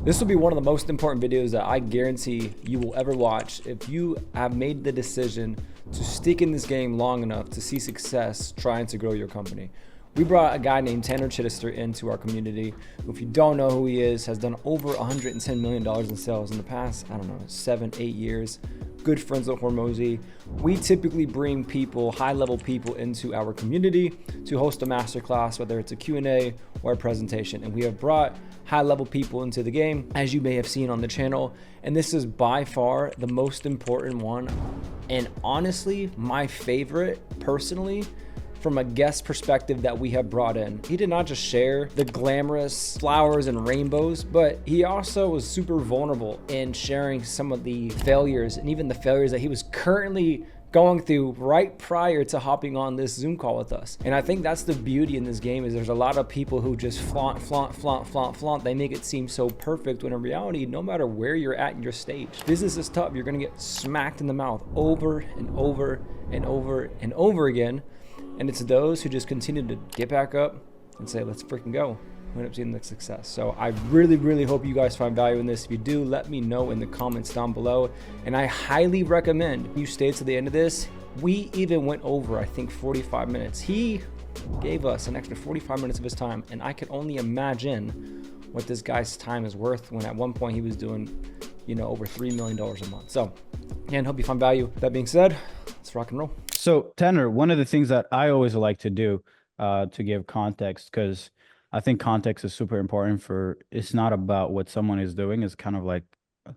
This will be one of the most important videos that I guarantee you will ever watch if you have made the decision to stick in this game long enough to see success trying to grow your company. We brought a guy named Chidester into our community, who, if you don't know who he is, has done over $110 million in sales in the past, 7-8 years. Good friends with Hormozy. We typically bring people, high-level people, into our community to host a masterclass, whether it's a Q&A or a presentation. And we have brought high-level people into the game, as you may have seen on the channel. And this is by far the most important one. And honestly, my favorite personally, from a guest perspective that we have brought in. He did not just share the glamorous flowers and rainbows, but he also was super vulnerable in sharing some of the failures and even the failures that he was currently going through right prior to hopping on this Zoom call with us. And I think that's the beauty in this game, is there's a lot of people who just flaunt. They make it seem so perfect, when in reality, no matter where you're at in your stage, business is tough. You're gonna get smacked in the mouth over and over and over and over again. And it's those who just continue to get back up and say, let's freaking go. We end up seeing the success. So I really hope you guys find value in this. If you do, let me know in the comments down below. And I highly recommend you stay to the end of this. We even went over, I think, 45 minutes. He gave us an extra 45 minutes of his time. And I can only imagine what this guy's time is worth, when at one point he was doing, over $3 million a month. So again, hope you find value. That being said, let's rock and roll. So Tanner, one of the things that I always like to do to give context, because I think context is super important for, it's not about what someone is doing, it's kind of like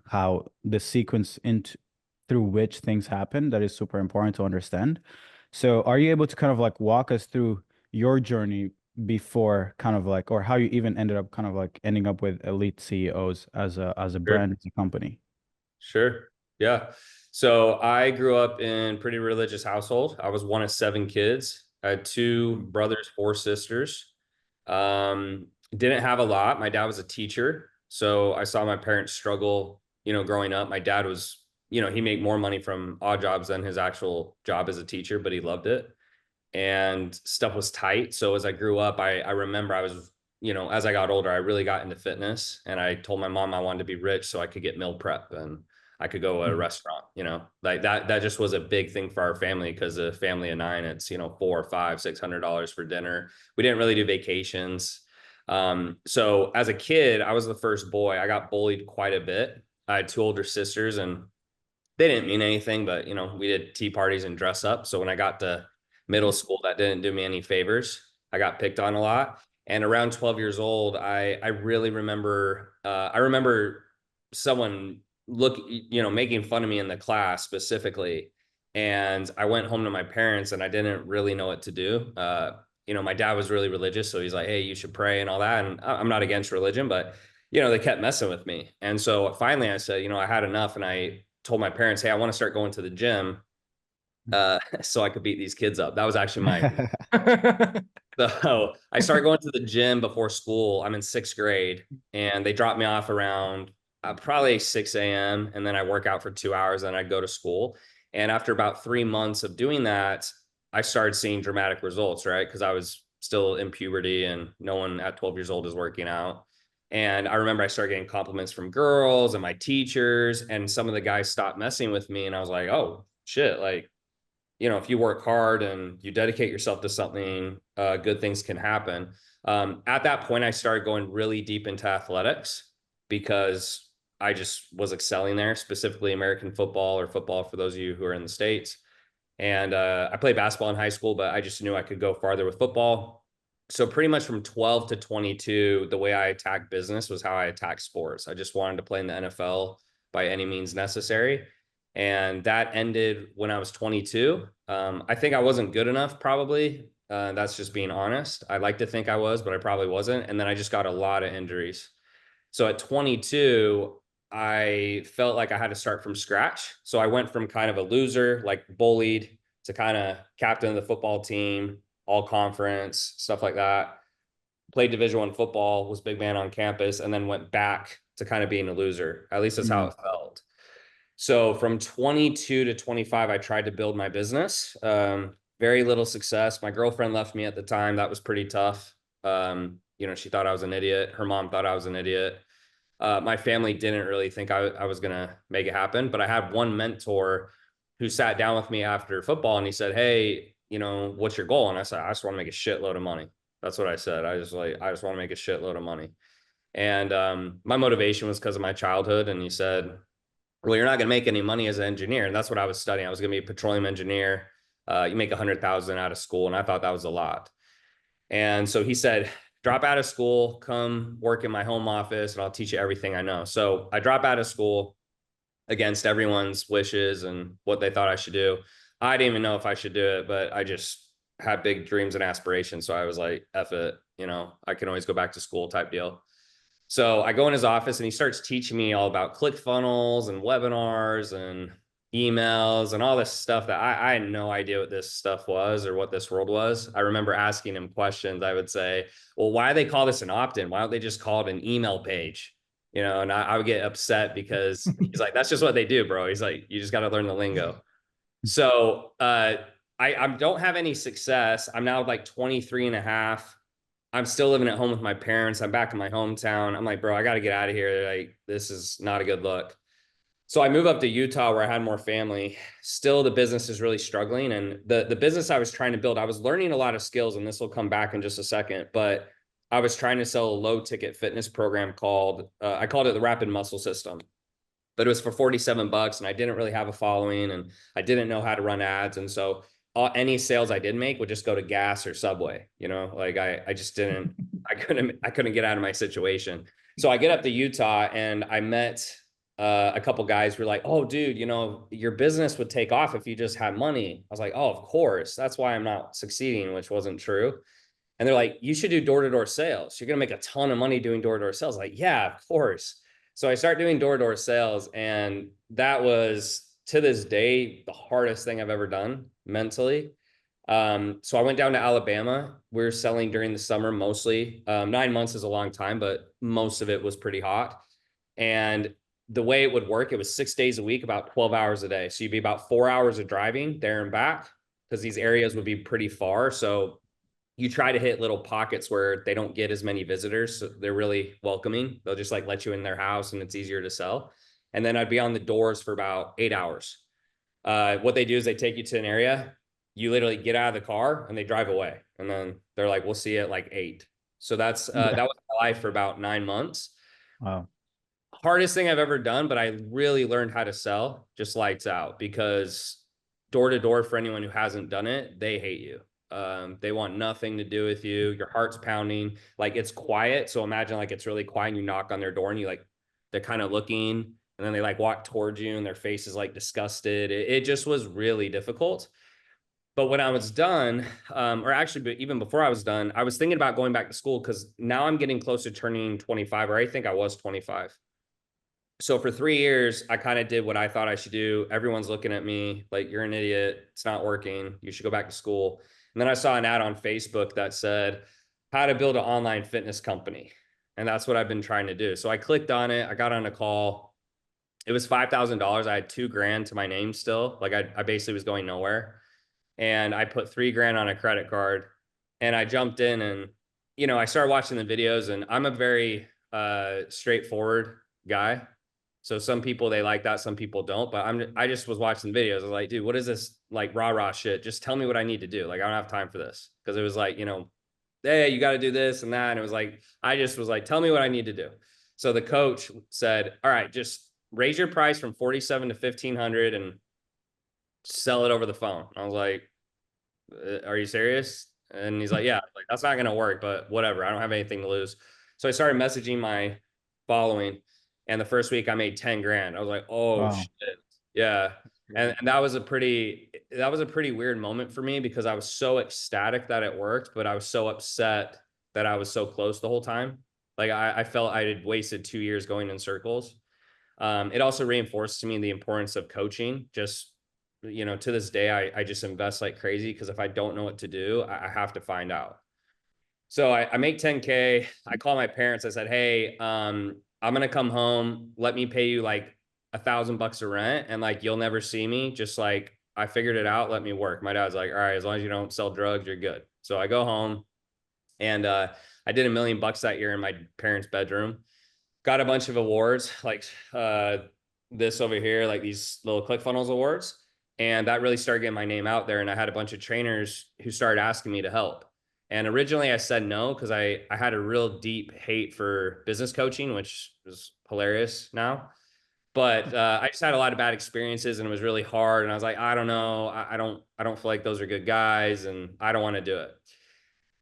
how the sequence through which things happen, that is super important to understand. So are you able to kind of like walk us through your journey before kind of like, or how you even ended up kind of like ending up with Elite CEOs as a brand, as a company? Sure. Yeah. So I grew up in pretty religious household. I was one of 7 kids. I had 2 brothers, 4 sisters. Didn't have a lot. My dad was a teacher, so I saw my parents struggle, growing up. My dad was, he made more money from odd jobs than his actual job as a teacher, but he loved it. And stuff was tight. So as I grew up, I remember I was, as I got older, I really got into fitness, and I told my mom I wanted to be rich so I could get meal prep and I could go to a restaurant, like that just was a big thing for our family, because a family of 9, it's, $400, $500, $600 for dinner. We didn't really do vacations. So as a kid, I was the first boy. I got bullied quite a bit. I had 2 older sisters, and they didn't mean anything, but we did tea parties and dress up. So when I got to middle school, that didn't do me any favors. I got picked on a lot. And around 12 years old, I really remember, I remember someone making fun of me in the class specifically. And I went home to my parents, and I didn't really know what to do. My dad was really religious, so he's like, hey, you should pray and all that. And I'm not against religion, but, they kept messing with me. And so finally I said, I had enough. And I told my parents, hey, I want to start going to the gym so I could beat these kids up. That was actually my so I started going to the gym before school. I'm in 6th grade, and they dropped me off around probably 6 a.m. And then I work out for 2 hours, and I'd go to school. And after about 3 months of doing that, I started seeing dramatic results, right? Because I was still in puberty, and no one at 12 years old is working out. And I remember I started getting compliments from girls and my teachers, and some of the guys stopped messing with me. And I was like, oh shit, like, if you work hard and you dedicate yourself to something, good things can happen. At that point, I started going really deep into athletics, because I just was excelling there, specifically American football, or football for those of you who are in the States. And I played basketball in high school, but I just knew I could go farther with football. So pretty much from 12 to 22, the way I attacked business was how I attacked sports. I just wanted to play in the NFL by any means necessary. And that ended when I was 22. I think I wasn't good enough, probably. That's just being honest. I like to think I was, but I probably wasn't. And then I just got a lot of injuries. So at 22, I felt like I had to start from scratch. So I went from kind of a loser, like bullied, to kind of captain of the football team, all conference, stuff like that. Played Division I football, was big man on campus, and then went back to kind of being a loser. At least that's how it felt. So from 22 to 25, I tried to build my business. Very little success. My girlfriend left me at the time. That was pretty tough. She thought I was an idiot. Her mom thought I was an idiot. My family didn't really think I was going to make it happen, but I had one mentor who sat down with me after football and he said, "Hey, you know, what's your goal?" And I said, "I just want to make a shitload of money." That's what I said. I just want to make a shitload of money. And my motivation was because of my childhood. And he said, "Well, you're not going to make any money as an engineer." And that's what I was studying. I was going to be a petroleum engineer. You make 100,000 out of school. And I thought that was a lot. And so he said, "Drop out of school, come work in my home office, and I'll teach you everything I know." So I drop out of school against everyone's wishes and what they thought I should do. I didn't even know if I should do it, but I just had big dreams and aspirations. So I was like, F it, you know, I can always go back to school type deal. So I go in his office and he starts teaching me all about ClickFunnels and webinars and emails and all this stuff that I had no idea what this stuff was or what this world was. I remember asking him questions. I would say, "Well, why do they call this an opt-in? Why don't they just call it an email page?" You know, and I would get upset because he's like, "That's just what they do, bro." He's like, "You just got to learn the lingo." So I don't have any success. I'm now like 23 and a half. I'm still living at home with my parents. I'm back in my hometown. I'm like, "Bro, I got to get out of here. Like, this is not a good look." So I move up to Utah where I had more family. Still, the business is really struggling. And the business I was trying to build, I was learning a lot of skills, and this will come back in just a second. But I was trying to sell a low ticket fitness program called, I called it the Rapid Muscle System. But it was for 47 bucks and I didn't really have a following and I didn't know how to run ads. And so any sales I did make would just go to gas or Subway, you know, like I just didn't, I couldn't get out of my situation. So I get up to Utah and I met a couple guys who were like, "Oh, dude, you know, your business would take off if you just had money." I was like, "Oh, of course. That's why I'm not succeeding," which wasn't true. And they're like, "You should do door-to-door sales. You're going to make a ton of money doing door-to-door sales." Like, yeah, of course. So I started doing door-to-door sales, and that was to this day the hardest thing I've ever done mentally. So I went down to Alabama. We were selling during the summer mostly. 9 months is a long time, but most of it was pretty hot. And the way it would work, it was 6 days a week, about 12 hours a day. So you'd be about 4 hours of driving there and back because these areas would be pretty far. So you try to hit little pockets where they don't get as many visitors. So they're really welcoming. They'll just like let you in their house and it's easier to sell. And then I'd be on the doors for about 8 hours. What they do is they take you to an area, you literally get out of the car and they drive away. And then they're like, "We'll see you at like 8." So that was my life for about 9 months. Wow. Hardest thing I've ever done, but I really learned how to sell, just lights out, because door to door, for anyone who hasn't done it, they hate you. They want nothing to do with you. Your heart's pounding. Like, it's quiet. So imagine like it's really quiet and you knock on their door and you like, they're kind of looking and then they like walk towards you and their face is like disgusted. It just was really difficult. But when I was done, or actually even before I was done, I was thinking about going back to school because now I'm getting close to turning 25, or I think I was 25. So for 3 years, I kind of did what I thought I should do. Everyone's looking at me like, "You're an idiot. It's not working. You should go back to school." And then I saw an ad on Facebook that said, "How to build an online fitness company." And that's what I've been trying to do. So I clicked on it. I got on a call. It was $5,000. I had $2,000 to my name still. Like I basically was going nowhere. And I put $3,000 on a credit card and I jumped in and, you know, I started watching the videos and I'm a very straightforward guy. So some people, they like that, some people don't, but I just was watching the videos. I was like, "Dude, what is this like rah shit? Just tell me what I need to do. Like, I don't have time for this." Cause it was like, you know, "Hey, you got to do this and that." And it was like, I just was like, "Tell me what I need to do." So the coach said, "All right, just raise your price from 47 to 1,500 and sell it over the phone." I was like, "Are you serious?" And he's like, "Yeah." Like, "That's not going to work, but whatever. I don't have anything to lose." So I started messaging my following. And the first week I made 10,000. I was like, "Oh Wow. shit." Yeah. And that was a pretty weird moment for me because I was so ecstatic that it worked, but I was so upset that I was so close the whole time. Like I felt I had wasted 2 years going in circles. It also reinforced to me the importance of coaching. Just, you know, to this day, I just invest like crazy because if I don't know what to do, I have to find out. So I make 10K. I call my parents. I said, "Hey, I'm gonna come home. Let me pay you like $1,000 of rent, and like you'll never see me. Just like I figured it out. Let me work." My dad's like, "All right, as long as you don't sell drugs, you're good." So I go home, and I did $1 million that year in my parents' bedroom. got a bunch of awards like this over here, like these little ClickFunnels awards. And that really started getting my name out there. And I had a bunch of trainers who started asking me to help. And originally I said no, because I had a real deep hate for business coaching, which is hilarious now. But I just had a lot of bad experiences and it was really hard. And I was like, I don't know. I don't feel like those are good guys and I don't want to do it.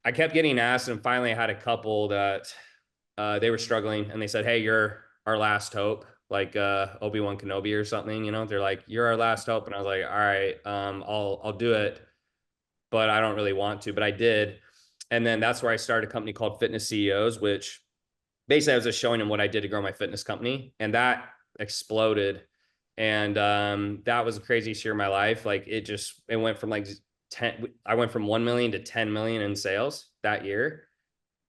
I kept getting asked, and finally I had a couple that they were struggling and they said, hey, you're our last hope, like Obi-Wan Kenobi or something, you know, they're like, you're our last hope. And I was like, all right, I'll do it, but I don't really want to, but I did. And then that's where I started a company called Fitness CEOs, which basically I was just showing them what I did to grow my fitness company, and that exploded. And that was the craziest year of my life. Like it went from like 10, I went from 1 million to 10 million in sales that year.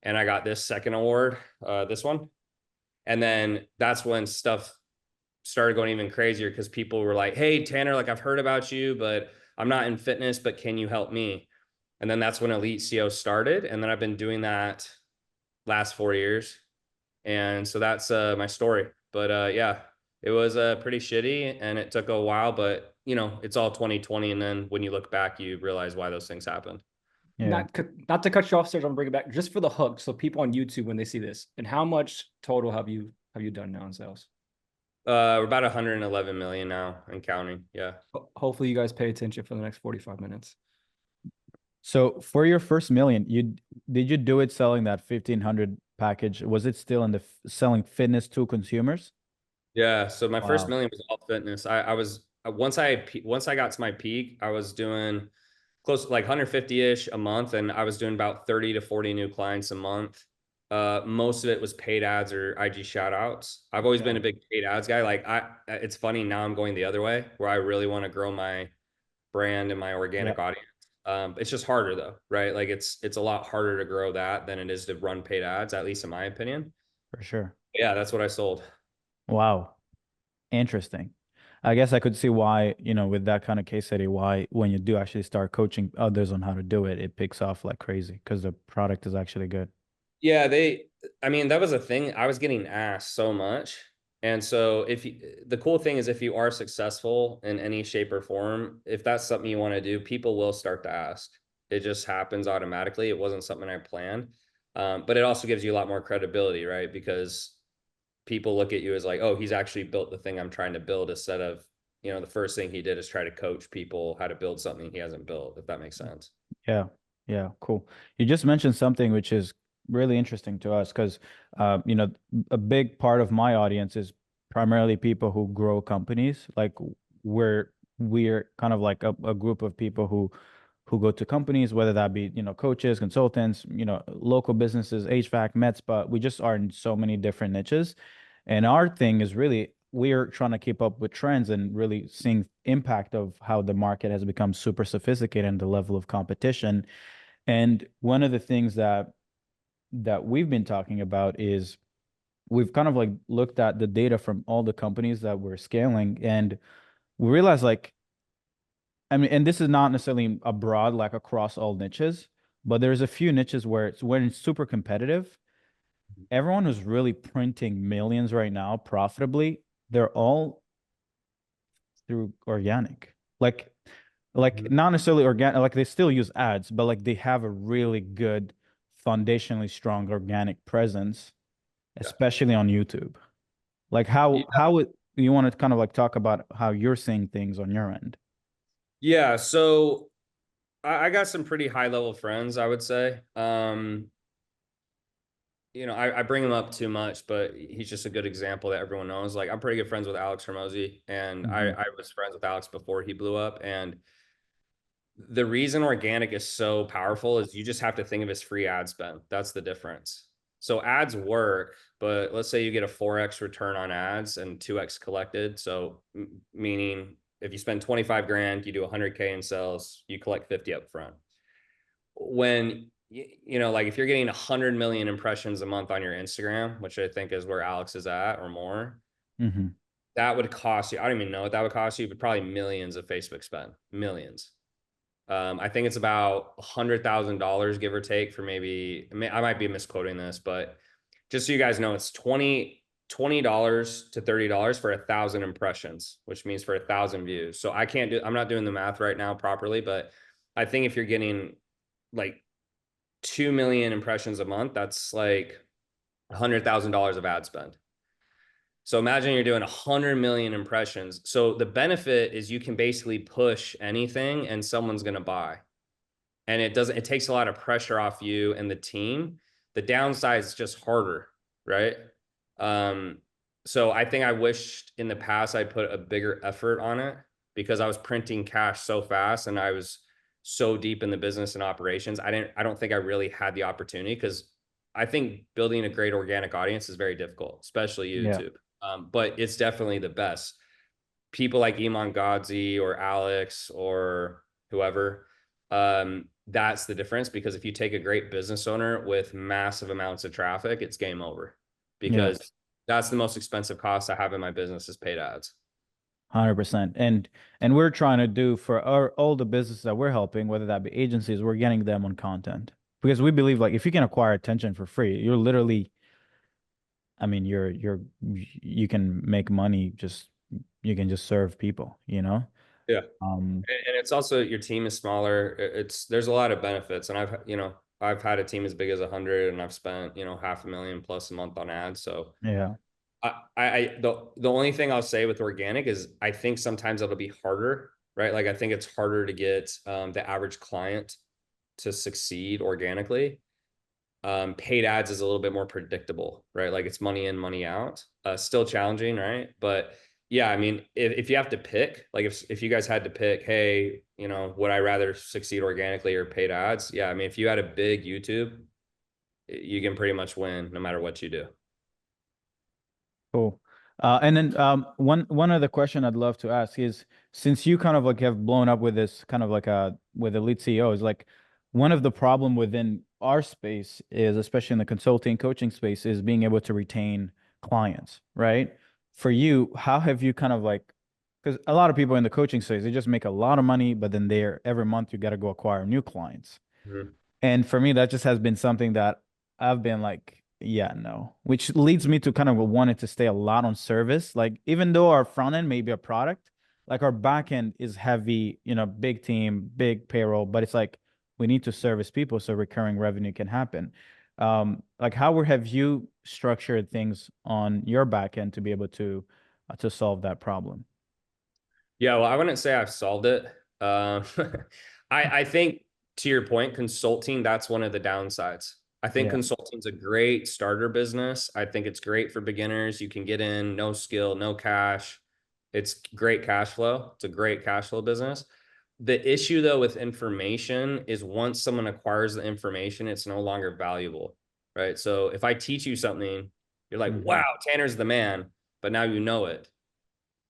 And I got this second award, this one. And then that's when stuff started going even crazier, because people were like, hey, Tanner, like I've heard about you, but I'm not in fitness, but can you help me? And then that's when Elite CO started. And then I've been doing that last 4 years. And so that's my story. But yeah, it was pretty shitty and it took a while, but you know, it's all 2020. And then when you look back, you realize why those things happened. Yeah. Not to cut you off, Serge, I'm bringing it back just for the hook. So people on YouTube, when they see this, and how much total have you done now in sales? We're about 111 million now and counting. Yeah. Hopefully you guys pay attention for the next 45 minutes. So for your first million, did you do it selling that 1500 package? Was it still in the selling fitness to consumers? Yeah. So my first Wow. million was all fitness. I was once I got to my peak, I was doing close to like 150-ish a month, and I was doing about 30 to 40 new clients a month. Most of it was paid ads or IG shout outs. I've always been Yeah, a big paid ads guy. Like it's funny now I'm going the other way where I really want to grow my brand and my yeah, organic audience. It's just harder though, right? Like it's a lot harder to grow that than it is to run paid ads, at least in my opinion. for sure. Yeah, that's what I sold. Wow. Interesting. I guess I could see why, with that kind of case study, why when you do actually start coaching others on how to do it, it picks off like crazy because the product is actually good. Yeah, I mean, that was a thing. I was getting asked so much. And so the cool thing is if you are successful in any shape or form, if that's something you want to do, people will start to ask. It just happens automatically. It wasn't something I planned. But it also gives you a lot more credibility, right? Because people look at you as like, oh, he's actually built the thing I'm trying to build, instead of, the first thing he did is try to coach people how to build something he hasn't built, if that makes sense. Yeah. Yeah. Cool. You just mentioned something which is really interesting to us because, a big part of my audience is primarily people who grow companies. Like we're kind of like a group of people who go to companies, whether that be, coaches, consultants, local businesses, HVAC, Mets, but we just are in so many different niches. And our thing is really we're trying to keep up with trends and really seeing impact of how the market has become super sophisticated and the level of competition. And one of the things that we've been talking about is we've kind of like looked at the data from all the companies that we're scaling, and we realized like, I mean, and this is not necessarily abroad, like across all niches, but there's a few niches where when it's super competitive, everyone who's really printing millions right now profitably, they're all through organic. Like not necessarily organic, like they still use ads, but like they have a really good foundationally strong organic presence, Yeah. especially on YouTube. Like you want to kind of like talk about how you're seeing things on your end. Yeah. So I got some pretty high level friends, I would say. I bring him up too much, but he's just a good example that everyone knows. Like I'm pretty good friends with Alex Hermosi, and Mhm. I was friends with Alex before he blew up. And the reason organic is so powerful is you just have to think of his free ad spend. That's the difference. So ads work, but let's say you get a 4x return on ads and 2x collected. So meaning if you spend 25 grand, you do 100K in sales, you collect 50 up front. When like if you're getting 100 million impressions a month on your Instagram, which I think is where Alex is at or more, Mhm. that would cost you, I don't even know what that would cost you, but probably millions of Facebook spend, millions. I think it's about $100,000, give or take, for maybe, I might be misquoting this, but just so you guys know, it's $20 to $30 for 1,000 impressions, which means for 1,000 views. So I'm not doing the math right now properly, but I think if you're getting like 2 million impressions a month, that's like $100,000 of ad spend. So imagine you're doing 100 million impressions. So the benefit is you can basically push anything and someone's going to buy. And it takes a lot of pressure off you and the team. The downside is just harder, right? So I think I wished in the past I'd put a bigger effort on it because I was printing cash so fast and I was so deep in the business and operations. I don't think I really had the opportunity because I think building a great organic audience is very difficult, especially Yeah. YouTube. But it's definitely the best. People like Iman Gadzhi or Alex or whoever, that's the difference. Because if you take a great business owner with massive amounts of traffic, it's game over. Yeah. Because that's the most expensive cost I have in my business is paid ads. 100%. And we're trying to do for all the businesses that we're helping, whether that be agencies, we're getting them on content because we believe like if you can acquire attention for free, you're literally, I mean, you can make money just you can just serve people, you know? Yeah. Um, And it's also your team is smaller. There's a lot of benefits. And I've had a team as big as 100 and I've spent, $500,000 plus a month on ads. So yeah. the only thing I'll say with organic is I think sometimes it'll be harder, right? Like I think it's harder to get the average client to succeed organically. Paid ads is a little bit more predictable, right? Like it's money in, money out. Still challenging, right? But yeah, I mean, if you have to pick, like if you guys had to pick, hey, would I rather succeed organically or paid ads? Yeah, I mean, if you had a big YouTube, you can pretty much win no matter what you do. Cool. And then one other question I'd love to ask is since you kind of like have blown up with this kind of like with elite CEOs, like one of the problem within our space is, especially in the consulting coaching space, is being able to retain clients, right? For you, how have you kind of like, because a lot of people in the coaching space, they just make a lot of money, but then every month you got to go acquire new clients. Mhm. And for me, that just has been something that I've been like, yeah, no, which leads me to kind of wanting to stay a lot on service. Like, even though our front end may be a product, like our back end is heavy, big team, big payroll, but it's like we need to service people so recurring revenue can happen. Like, how have you structured things on your back end to be able to solve that problem? Yeah, well, I wouldn't say I've solved it. I think to your point, consulting, that's one of the downsides. I think Yeah. consulting's a great starter business. I think it's great for beginners. You can get in, no skill, no cash. It's great cash flow. It's a great cash flow business. The issue though with information is once someone acquires the information, it's no longer valuable, right? So if I teach you something, you're like, Mhm. wow, Tanner's the man, but now you know it.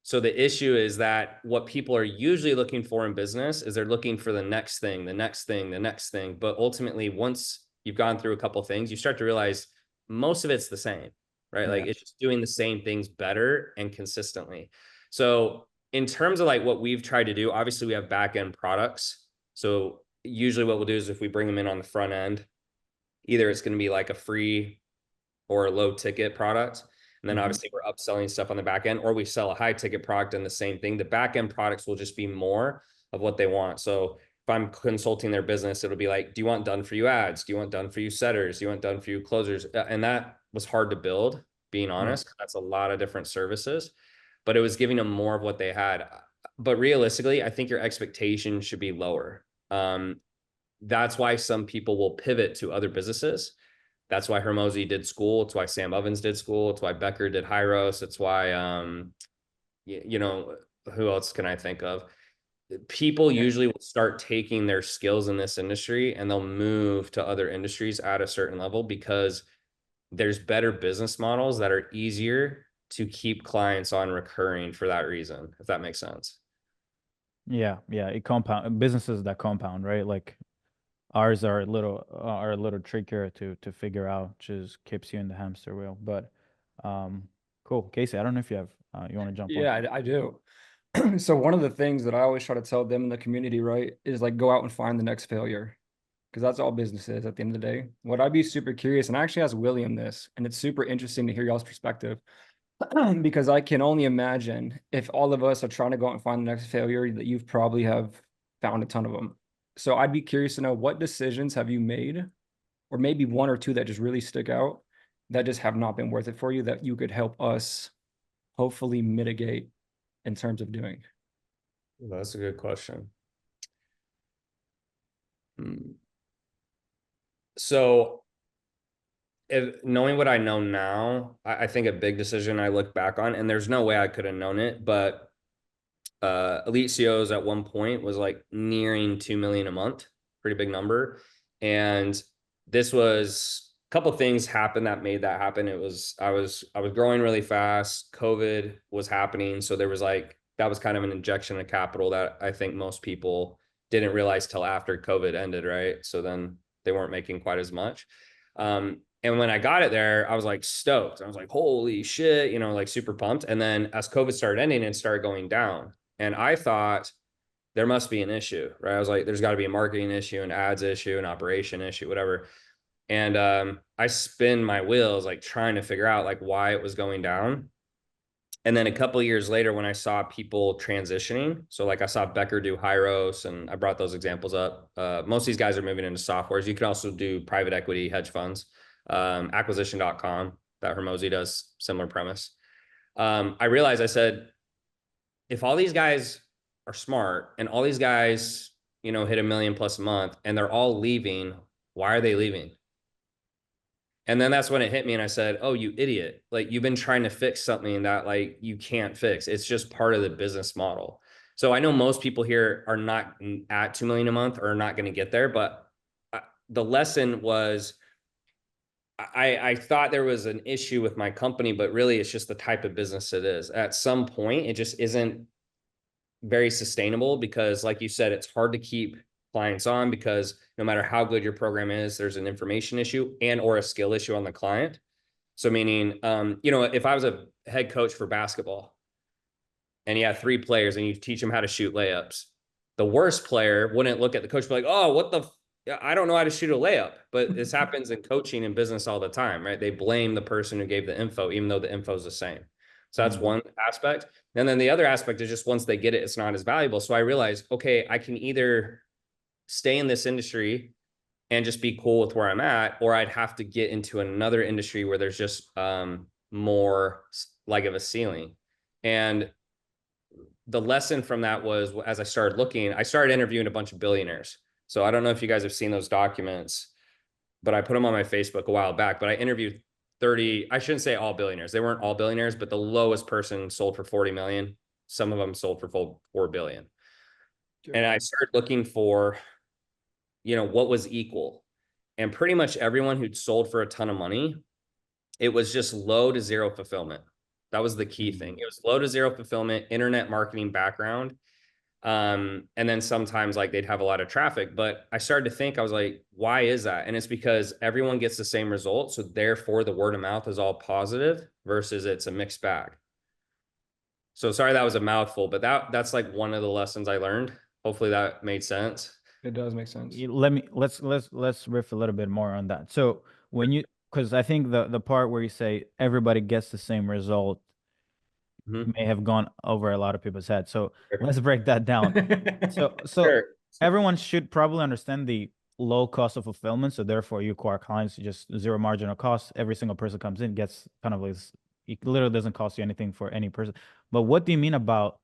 So the issue is that what people are usually looking for in business is they're looking for the next thing, the next thing, the next thing. But ultimately, once you've gone through a couple of things, you start to realize most of it's the same, right? Like Yeah. it's just doing the same things better and consistently. So in terms of like what we've tried to do, obviously we have back end products. So usually what we'll do is if we bring them in on the front end, either it's going to be like a free or a low ticket product. And then Mhm. obviously we're upselling stuff on the back end, or we sell a high ticket product and the same thing. The back end products will just be more of what they want. So if I'm consulting their business, it'll be like, do you want done for you ads? Do you want done for you setters? Do you want done for you closers? And that was hard to build, being Yeah. honest. That's a lot of different services, but it was giving them more of what they had. But realistically, I think your expectation should be lower. That's why some people will pivot to other businesses. That's why Hermosi did school. It's why Sam Ovens did school. It's why Becker did Hyros. It's why, who else can I think of? People Yeah. usually will start taking their skills in this industry and they'll move to other industries at a certain level because there's better business models that are easier to keep clients on recurring for that reason, if that makes sense. Yeah. Yeah. It compound businesses that compound, right? Like ours are a little trickier to figure out, just keeps you in the hamster wheel. But cool. Casey, I don't know if you want to jump on. Yeah, I do. So one of the things that I always try to tell them in the community, right, is like go out and find the next failure. Because that's all business is at the end of the day. What I'd be super curious, and I actually asked William this, and it's super interesting to hear y'all's perspective. because I can only imagine if all of us are trying to go out and find the next failure, that you've probably have found a ton of them. So I'd be curious to know, what decisions have you made, or maybe one or two that just really stick out, that just have not been worth it for you, that you could help us hopefully mitigate in terms of doing? That's a good question. So knowing what I know now, I think a big decision I look back on, and there's no way I could have known it, but Elite COs at one point was like nearing 2 million a month, pretty big number. And this was a couple things happened that made that happen. It was, I was growing really fast. COVID was happening. So there was like, that was kind of an injection of capital that I think most people didn't realize till after COVID ended. Right. So then they weren't making quite as much. And when I got it there, I was like stoked. I was like, holy shit, like super pumped. And then as COVID started ending, it started going down. And I thought there must be an issue, right? I was like, there's got to be a marketing issue, an ads issue, an operation issue, whatever. And I spin my wheels, like trying to figure out like why it was going down. And then a couple of years later, when I saw people transitioning, so like I saw Becker do Hyros, and I brought those examples up. Most of these guys are moving into softwares. You can also do private equity, hedge funds, acquisition.com, that Hermosi does, similar premise. I realized, I said, if all these guys are smart and all these guys, hit $1 million plus a month and they're all leaving, why are they leaving? And then that's when it hit me and I said, oh, you idiot. Like, you've been trying to fix something that like you can't fix. It's just part of the business model. So I know most people here are not at 2 million a month or are not going to get there, but the lesson was, I thought there was an issue with my company, but really it's just the type of business it is. At some point, it just isn't very sustainable because, like you said, it's hard to keep clients on because no matter how good your program is, there's an information issue and or a skill issue on the client. So meaning, if I was a head coach for basketball and you have 3 players and you teach them how to shoot layups, the worst player wouldn't look at the coach and be like, oh, what the I don't know how to shoot a layup. But this happens in coaching and business all the time, right? They blame the person who gave the info, even though the info is the same. So that's one aspect. And then the other aspect is just once they get it, it's not as valuable. So I realized, okay, I can either stay in this industry and just be cool with where I'm at, or I'd have to get into another industry where there's just more like of a ceiling. And the lesson from that was, as I started looking, I started interviewing a bunch of billionaires. So I don't know if you guys have seen those documents, but I put them on my Facebook a while back, but I interviewed 30, I shouldn't say all billionaires. They weren't all billionaires, but the lowest person sold for 40 million. Some of them sold for 4 billion. And I started looking for, what was equal. And pretty much everyone who'd sold for a ton of money, it was just low to zero fulfillment. That was the key thing. It was low to zero fulfillment, internet marketing background. And then sometimes like they'd have a lot of traffic, but I started to think, I was like, why is that? And it's because everyone gets the same result. So therefore the word of mouth is all positive versus it's a mixed bag. So sorry, that was a mouthful, but that's like one of the lessons I learned. Hopefully that made sense. It does make sense. Let's riff a little bit more on that. So because I think the part where you say everybody gets the same result may have gone over a lot of people's heads. So let's break that down. So Sure. everyone should probably understand the low cost of fulfillment. So therefore you acquire clients, just zero marginal cost. Every single person comes in, gets kind of like, it literally doesn't cost you anything for any person. But what do you mean about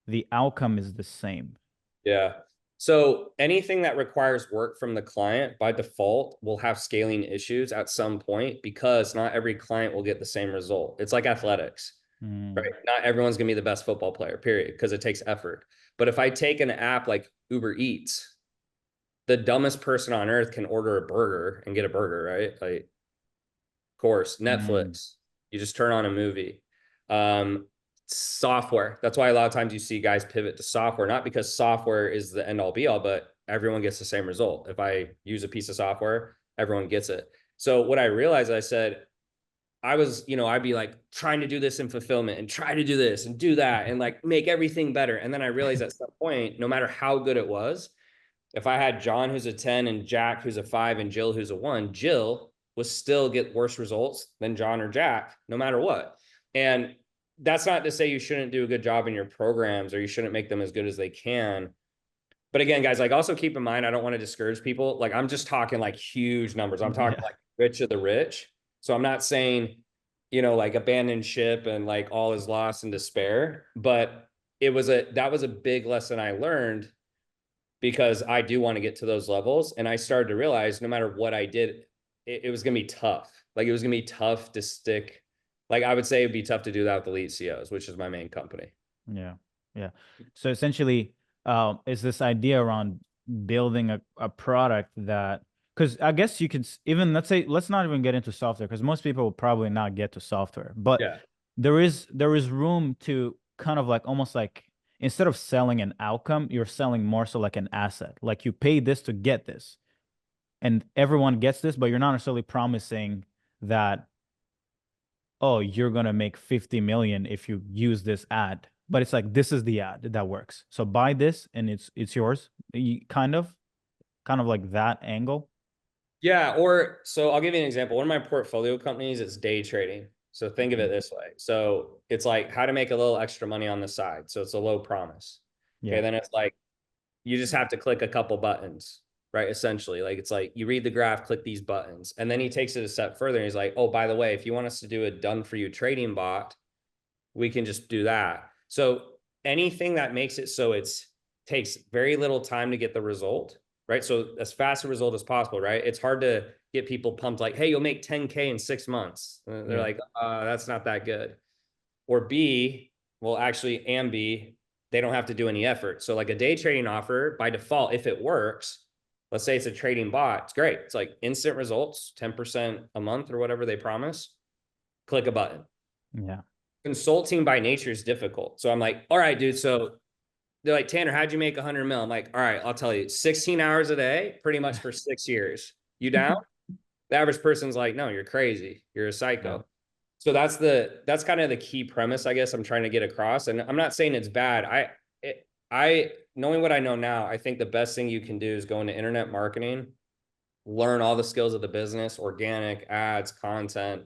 the outcome is the same? Yeah. So anything that requires work from the client by default will have scaling issues at some point because not every client will get the same result. It's like athletics, right? Not everyone's going to be the best football player, period, because it takes effort. But if I take an app like Uber Eats, the dumbest person on earth can order a burger and get a burger, right? Like, of course, Netflix, you just turn on a movie. Software. That's why a lot of times you see guys pivot to software, not because software is the end all be all, but everyone gets the same result. If I use a piece of software, everyone gets it. So what I realized, I said, I was, I'd be like trying to do this in fulfillment and try to do this and do that and like make everything better. And then I realized at some point, no matter how good it was, if I had John who's a 10 and Jack who's a 5 and Jill who's a 1, Jill would still get worse results than John or Jack, no matter what. And that's not to say you shouldn't do a good job in your programs or you shouldn't make them as good as they can. But again, guys, like also keep in mind, I don't want to discourage people. Like I'm just talking like huge numbers. I'm talking Yeah. like rich of the rich. So I'm not saying, like abandon ship and like all is lost in despair. But that was a big lesson I learned because I do want to get to those levels. And I started to realize no matter what I did, it was going to be tough. Like it was going to be tough to stick. Like I would say it'd be tough to do that with the lead COs, which is my main company. Yeah. Yeah. So essentially, it's this idea around building a product that, because I guess you could even, let's not even get into software, because most people will probably not get to software, but Yeah. there is room to kind of like almost like, instead of selling an outcome, you're selling more so like an asset. Like you pay this to get this, and everyone gets this, but you're not necessarily promising that, oh, you're gonna make 50 million if you use this ad. But it's like, this is the ad that works. So buy this and it's yours. Kind of like that angle. Yeah, or so I'll give you an example. One of my portfolio companies is day trading. So think of it this way. So it's like how to make a little extra money on the side. So it's a low promise. Okay, Yeah. then it's like you just have to click a couple buttons, right? Essentially, like it's like you read the graph, click these buttons, and then he takes it a step further. And he's like, oh, by the way, if you want us to do a done for you trading bot, we can just do that. So anything that makes it so it's takes very little time to get the result, right? So as fast a result as possible, right? It's hard to get people pumped like, hey, you'll make 10K in 6 months. And they're Yeah. like, that's not that good. Or B, well, actually, and B, they don't have to do any effort. So like a day trading offer by default, if it works, let's say it's a trading bot, it's great. It's like instant results, 10% a month or whatever they promise. Click a button. Yeah. Consulting by nature is difficult. So I'm like, all right, dude. So they're like, Tanner, how'd you make 100 mil? I'm like, all right, I'll tell you, 16 hours a day, pretty much for 6 years. You down? The average person's like, no, you're crazy. You're a Yeah. psycho. So that's kind of the key premise, I guess I'm trying to get across. And I'm not saying it's bad. I knowing what I know now, I think the best thing you can do is go into internet marketing, learn all the skills of the business, organic ads, content,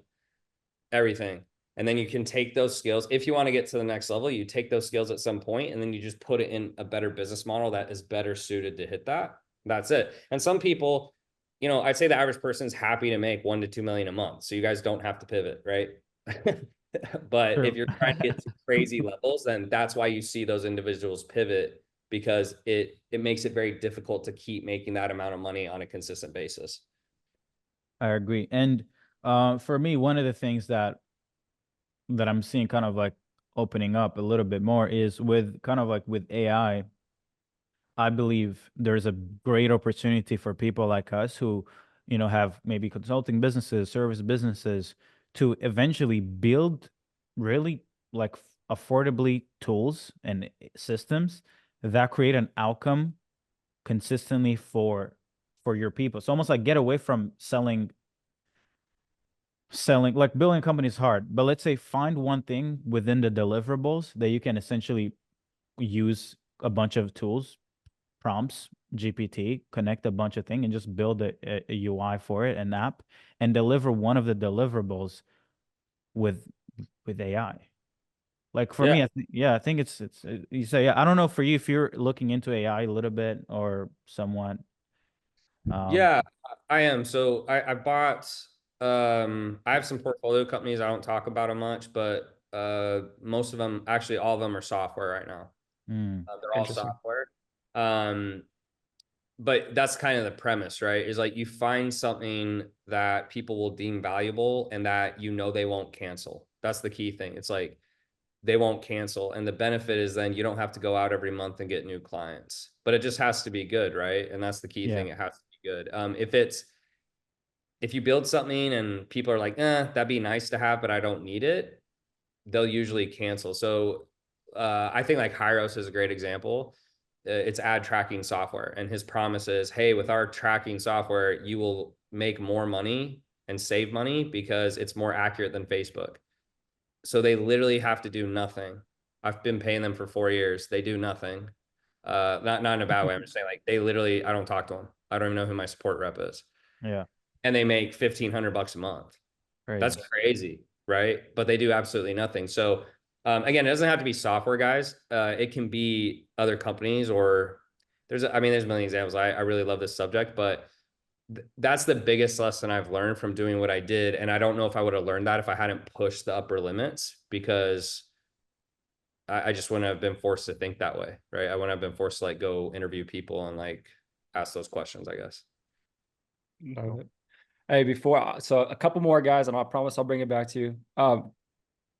everything. And then you can take those skills. If you want to get to the next level, you take those skills at some point and then you just put it in a better business model that is better suited to hit that. That's it. And some people, I'd say the average person's happy to make 1 to 2 million a month. So you guys don't have to pivot, right? But if True. you're trying to get to crazy levels, then that's why you see those individuals pivot, because it makes it very difficult to keep making that amount of money on a consistent basis. I agree. And for me, one of the things that I'm seeing kind of like opening up a little bit more is with kind of like with AI. I believe there's a great opportunity for people like us who, have maybe consulting businesses, service businesses, to eventually build really like affordably tools and systems that create an outcome consistently for your people. It's almost like get away from selling, like building a company is hard, but let's say find one thing within the deliverables that you can essentially use a bunch of tools, prompts, GPT, connect a bunch of things and just build a UI for it, an app, and deliver one of the deliverables with AI. Like for Yeah. me, I think it's you say, yeah, I don't know for you if you're looking into AI a little bit or somewhat. Yeah, I am. So I bought I have some portfolio companies. I don't talk about them much, but most of them, actually all of them are software right now. They're all Interesting. software. Um but that's kind of the premise, right? Is like you find something that people will deem valuable and that they won't cancel. That's the key thing. It's like they won't cancel. And the benefit is then you don't have to go out every month and get new clients. But it just has to be good, right? And that's the key Yeah. thing. It has to be good. If you build something and people are like, that'd be nice to have, but I don't need it, they'll usually cancel. So I think like Hyros is a great example. It's ad tracking software. And his promise is, hey, with our tracking software, you will make more money and save money because it's more accurate than Facebook. So they literally have to do nothing. I've been paying them for 4 years. They do nothing. Not in a bad way. I'm just saying, like, they literally, I don't talk to them. I don't even know who my support rep is. Yeah. And they make $1,500 a month. That's Crazy. crazy, right? But they do absolutely nothing. So Again, it doesn't have to be software guys. It can be other companies, or I mean, there's a million examples. I really love this subject, but that's the biggest lesson I've learned from doing what I did. And I don't know if I would have learned that if I hadn't pushed the upper limits, because I just wouldn't have been forced to think that way, right? I wouldn't have been forced to like go interview people and like ask those questions, I guess. Love it. Hey, so a couple more guys, and I promise I'll bring it back to you.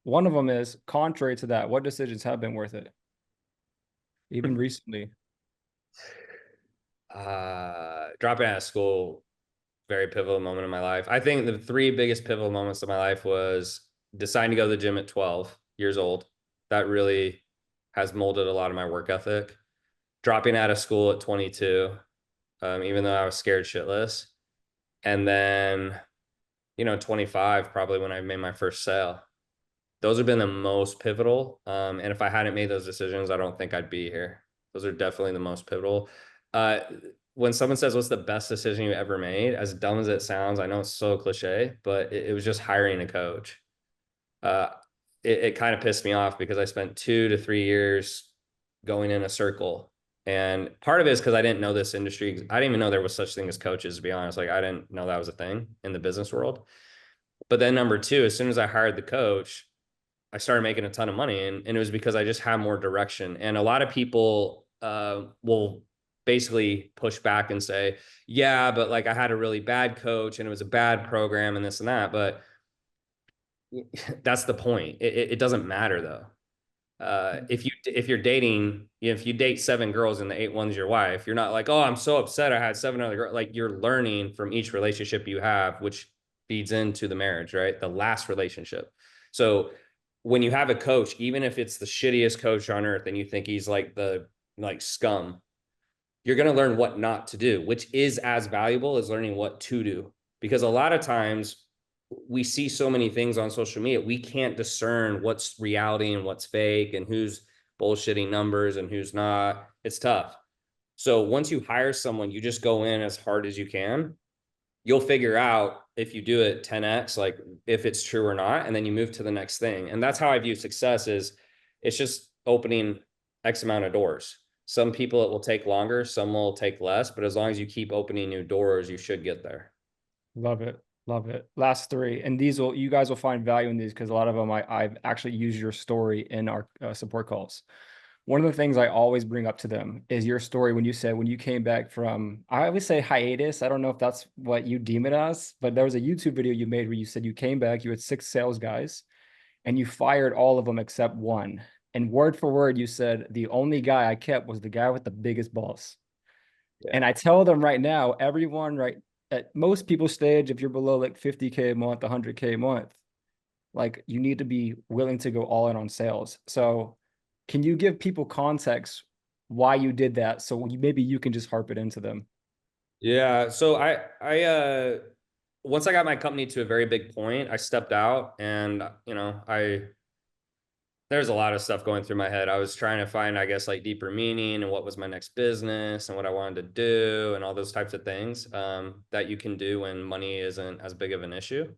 One of them is, contrary to that, what decisions have been worth it, even recently? Dropping out of school, very pivotal moment in my life. I think the three biggest pivotal moments of my life was deciding to go to the gym at 12 years old. That really has molded a lot of my work ethic. Dropping out of school at 22, even though I was scared shitless. And then, 25, probably when I made my first sale. Those have been the most pivotal. And if I hadn't made those decisions, I don't think I'd be here. Those are definitely the most pivotal. When someone says, what's the best decision you ever made? As dumb as it sounds, I know it's so cliche, but it was just hiring a coach. It kind of pissed me off because I spent 2 to 3 years going in a circle. And part of it is because I didn't know this industry. I didn't even know there was such thing as coaches, to be honest. Like, I didn't know that was a thing in the business world. But then number two, as soon as I hired the coach, I started making a ton of money, and it was because I just had more direction. And a lot of people will basically push back and say, yeah, but like I had a really bad coach and it was a bad program and this and that. But that's the point. It doesn't matter though. If you're dating, if you date 7 girls and the 8th one's your wife, you're not like, oh, I'm so upset I had 7 other girls. Like, you're learning from each relationship you have, which feeds into the marriage, right? The last relationship. So when you have a coach, even if it's the shittiest coach on earth and you think he's like the scum, you're going to learn what not to do, which is as valuable as learning what to do. Because a lot of times we see so many things on social media, we can't discern what's reality and what's fake and who's bullshitting numbers and who's not. It's tough. So once you hire someone, you just go in as hard as you can. You'll figure out if you do it 10x, like if it's true or not, and then you move to the next thing. And that's how I view success. Is it's just opening X amount of doors. Some people it will take longer, some will take less, but as long as you keep opening new doors, you should get there. Love it. Love it. Last three. And you guys will find value in these, because a lot of them I've actually used your story in our support calls. One of the things I always bring up to them is your story when you said when you came back from, I always say hiatus. I don't know if that's what you deem it as, but there was a YouTube video you made where you said you came back, you had 6 sales guys, and you fired all of them except one. And word for word, you said, the only guy I kept was the guy with the biggest balls. Yeah. And I tell them right now, everyone, right, at most people's stage, if you're below like 50K a month, 100K a month, like you need to be willing to go all in on sales. So can you give people context why you did that? So maybe you can just harp it into them. Yeah. So I once I got my company to a very big point, I stepped out, and, there's a lot of stuff going through my head. I was trying to find, I guess, like deeper meaning and what was my next business and what I wanted to do and all those types of things that you can do when money isn't as big of an issue.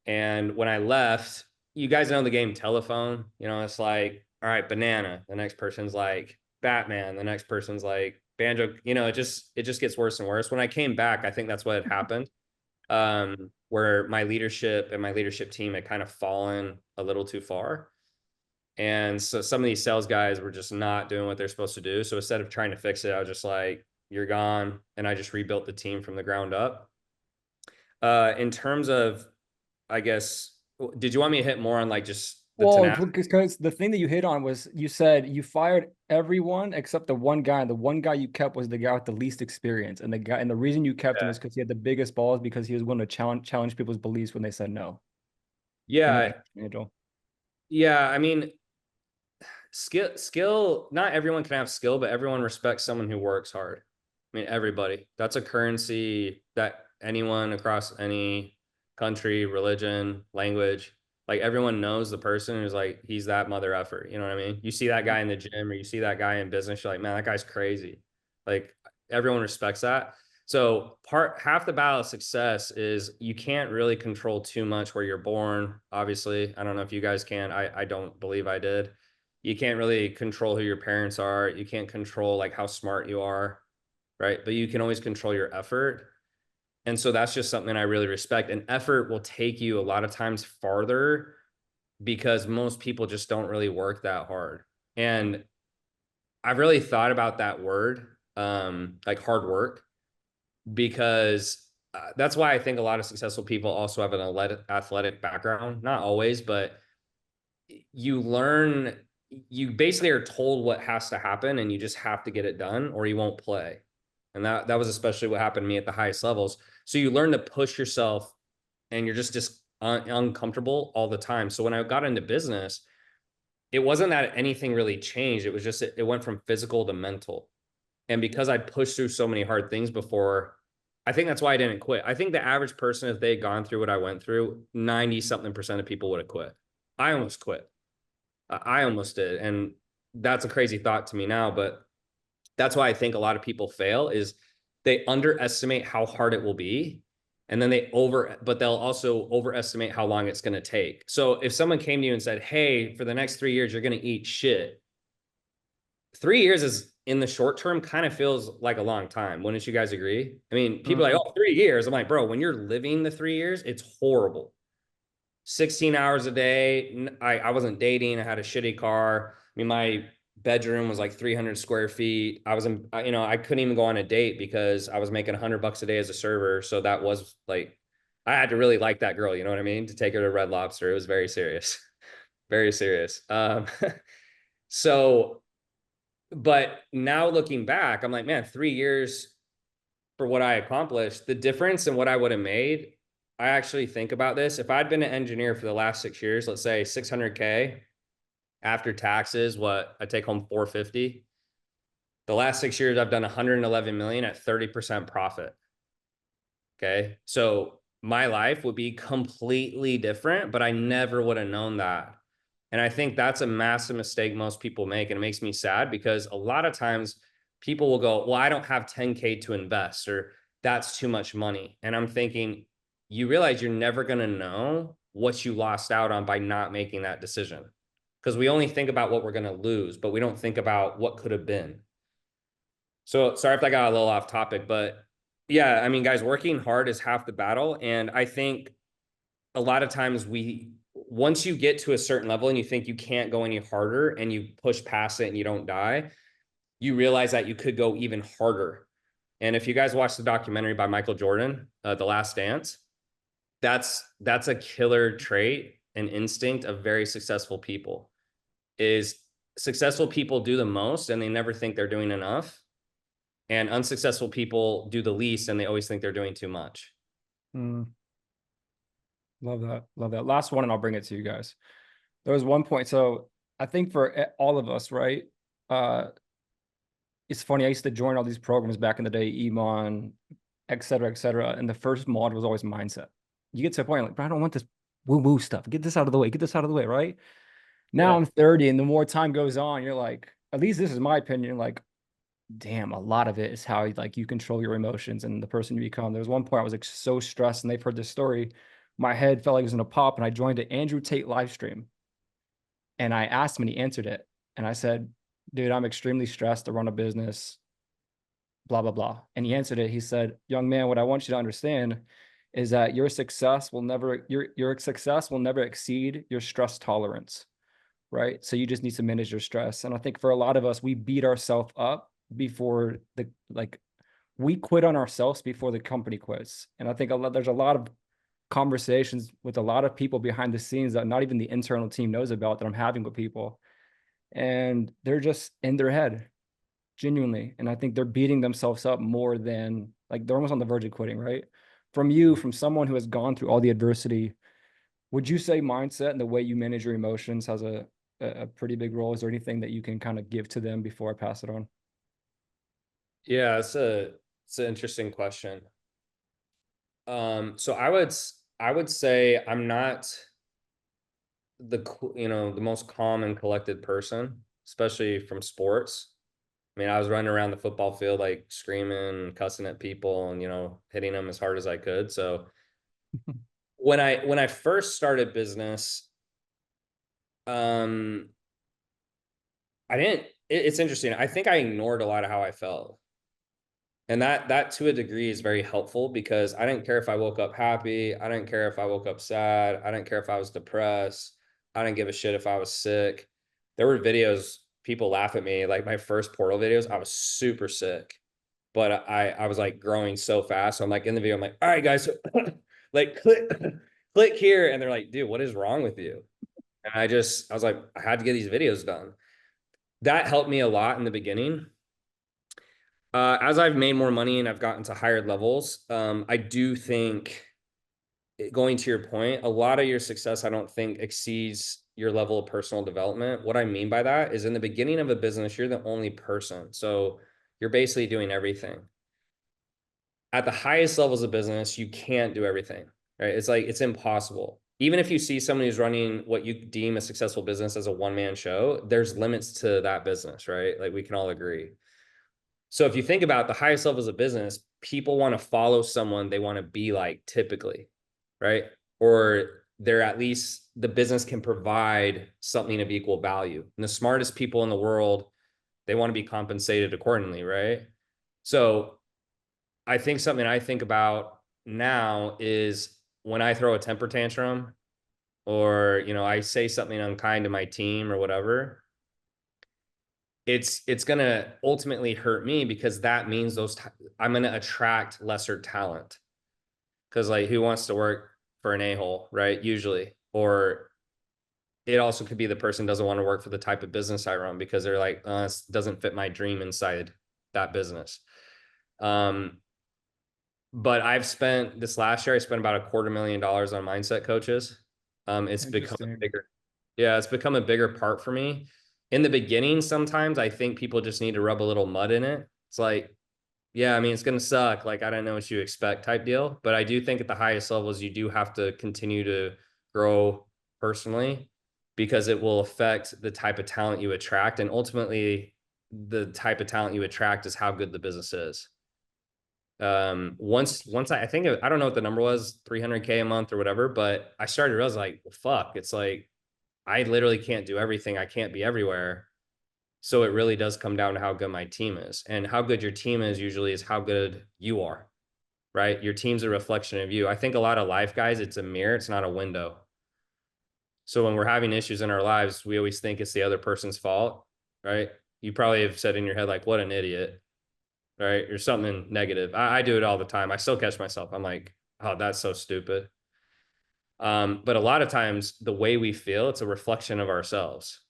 And when I left, you guys know the game telephone, it's like, all right, banana. The next person's like Batman. The next person's like banjo. It just gets worse and worse. When I came back, I think that's what had happened. Where my leadership and my leadership team had kind of fallen a little too far. And so some of these sales guys were just not doing what they're supposed to do. So instead of trying to fix it, I was just like, you're gone. And I just rebuilt the team from the ground up. In terms of, I guess, did you want me to hit more on like just the tenacity? Because the thing that you hit on was, you said you fired everyone except the one guy, and the one guy you kept was the guy with the least experience. And the reason you kept him is because he had the biggest balls, because he was willing to challenge people's beliefs when they said no. Yeah. Yeah. I mean, skill, not everyone can have skill, but everyone respects someone who works hard. I mean, everybody. That's a currency that anyone across any country, religion, language, like everyone knows the person who's like, he's that mother effer. You know what I mean? You see that guy in the gym, or you see that guy in business, you're like, man, that guy's crazy. Like, everyone respects that. So half the battle of success is you can't really control too much where you're born. Obviously, I don't know if you guys can. I don't believe I did. You can't really control who your parents are. You can't control like how smart you are, right? But you can always control your effort. And so that's just something I really respect. And effort will take you a lot of times farther because most people just don't really work that hard. And I've really thought about that word, like hard work, because that's why I think a lot of successful people also have an athletic background. Not always, but you learn, you basically are told what has to happen and you just have to get it done or you won't play. And that was especially what happened to me at the highest levels. So you learn to push yourself and you're just uncomfortable all the time. So when I got into business, it wasn't that anything really changed. It was just, it went from physical to mental. And because I pushed through so many hard things before, I think that's why I didn't quit. I think the average person, if they had gone through what I went through, 90 something % of people would have quit. I almost quit. I almost did. And that's a crazy thought to me now, but that's why I think a lot of people fail is they underestimate how hard it will be. And then but they'll also overestimate how long it's going to take. So if someone came to you and said, hey, for the next 3 years, you're going to eat shit. 3 years is in the short term kind of feels like a long time. Wouldn't you guys agree? I mean, people are like, oh, 3 years. I'm like, bro, when you're living the 3 years, it's horrible. 16 hours a day. I wasn't dating. I had a shitty car. I mean, my bedroom was like 300 square feet. I couldn't even go on a date because I was making $100 a day as a server. So that was like, I had to really like that girl, you know what I mean? To take her to Red Lobster. It was very serious, very serious. So, but now looking back, I'm like, man, 3 years for what I accomplished, the difference in what I would have made. I actually think about this. If I'd been an engineer for the last 6 years, let's say 600K after taxes, what I take home 450. The last 6 years, I've done 111 million at 30% profit. Okay. So my life would be completely different, but I never would have known that. And I think that's a massive mistake most people make. And it makes me sad because a lot of times people will go, well, I don't have 10K to invest, or that's too much money. And I'm thinking, you realize you're never going to know what you lost out on by not making that decision. Because we only think about what we're going to lose, but we don't think about what could have been. So sorry if I got a little off topic, but yeah, I mean, guys, working hard is half the battle. And I think a lot of times once you get to a certain level and you think you can't go any harder and you push past it and you don't die, you realize that you could go even harder. And if you guys watch the documentary by Michael Jordan, The Last Dance, that's a killer trait and instinct of very successful people. Is successful people do the most and they never think they're doing enough. And unsuccessful people do the least and they always think they're doing too much. Love that. Love that. Last one, and I'll bring it to you guys. There was one point. So I think for all of us, right? It's funny. I used to join all these programs back in the day, Emon, et cetera, et cetera. And the first mod was always mindset. You get to a point like, bro, I don't want this woo-woo stuff. Get this out of the way. Get this out of the way, right? Now I'm 30, and the more time goes on, you're like, at least this is my opinion, like, damn, a lot of it is how like you control your emotions and the person you become. There was one point I was like so stressed, and they've heard this story. My head felt like it was gonna pop, and I joined an Andrew Tate live stream. And I asked him, and he answered it. And I said, dude, I'm extremely stressed to run a business, blah, blah, blah. And he answered it. He said, young man, what I want you to understand is that your success will never exceed your stress tolerance, right? So you just need to manage your stress. And I think for a lot of us, we beat ourselves up before we quit on ourselves before the company quits. And I think there's a lot of conversations with a lot of people behind the scenes that not even the internal team knows about that I'm having with people. And they're just in their head, genuinely. And I think they're beating themselves up more than, like, they're almost on the verge of quitting, right? From someone who has gone through all the adversity, would you say mindset and the way you manage your emotions has a pretty big role? Is there anything that you can kind of give to them before I pass it on? Yeah, it's an interesting question. So I would say I'm not the most calm and collected person, especially from sports. I mean, I was running around the football field, like screaming, cussing at people and, you know, hitting them as hard as I could. So when I first started business, um, I didn't, it's interesting. I think I ignored a lot of how I felt. And that to a degree is very helpful because I didn't care if I woke up happy. I didn't care if I woke up sad. I didn't care if I was depressed. I didn't give a shit if I was sick. There were videos, people laugh at me, like my first portal videos, I was super sick. But I was like growing so fast. So I'm like in the video, I'm like, all right, guys, so like click here. And they're like, dude, what is wrong with you? And I was like, I had to get these videos done. That helped me a lot in the beginning. As I've made more money and I've gotten to higher levels, I do think, going to your point, a lot of your success, I don't think, exceeds your level of personal development. What I mean by that is in the beginning of a business, you're the only person. So you're basically doing everything. At the highest levels of business, you can't do everything, right? It's like, it's impossible. Even if you see someone who's running what you deem a successful business as a one-man show, there's limits to that business, right? Like we can all agree. So if you think about the highest levels of business, people want to follow someone they want to be like typically, right? Or they're at least, the business can provide something of equal value. And the smartest people in the world, they want to be compensated accordingly, right? So I think something I think about now is when I throw a temper tantrum or, you know, I say something unkind to my team or whatever, it's going to ultimately hurt me because that means I'm going to attract lesser talent. Because like, who wants to work for an a-hole, right? Usually. Or it also could be the person doesn't want to work for the type of business I run because they're like, this doesn't fit my dream inside that business. But I've spent this last year, I spent about $250,000 on mindset coaches. It's become a bigger, yeah, it's become a bigger part for me. In the beginning, sometimes I think people just need to rub a little mud in it. It's like, yeah, I mean, it's going to suck. Like, I don't know what you expect type deal. But I do think at the highest levels, you do have to continue to grow personally because it will affect the type of talent you attract. And ultimately, the type of talent you attract is how good the business is. Once I think, I don't know what the number was, 300K a month or whatever, but I started to realize like, well, fuck, it's like, I literally can't do everything. I can't be everywhere. So it really does come down to how good my team is, and how good your team is usually is how good you are, right? Your team's a reflection of you. I think a lot of life, guys, it's a mirror. It's not a window. So when we're having issues in our lives, we always think it's the other person's fault, right? You probably have said in your head, like, what an idiot, right? Or something negative. I do it all the time. I still catch myself. I'm like, oh, that's so stupid. But a lot of times the way we feel, it's a reflection of ourselves.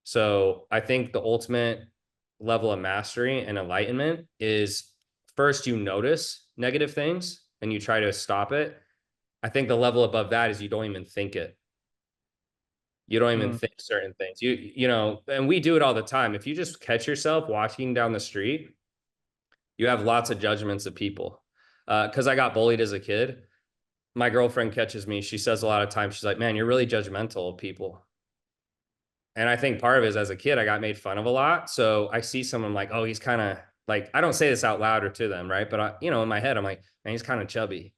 So I think the ultimate level of mastery and enlightenment is first you notice negative things and you try to stop it. I think the level above that is you don't even think it. You don't even think certain things. You know, and we do it all the time. If you just catch yourself walking down the street, you have lots of judgments of people. Because I got bullied as a kid. My girlfriend catches me. She says a lot of times, she's like, man, you're really judgmental of people. And I think part of it is as a kid, I got made fun of a lot. So I see someone like, oh, he's kind of like, I don't say this out loud or to them, right? But I, you know, in my head, I'm like, man, he's kind of chubby.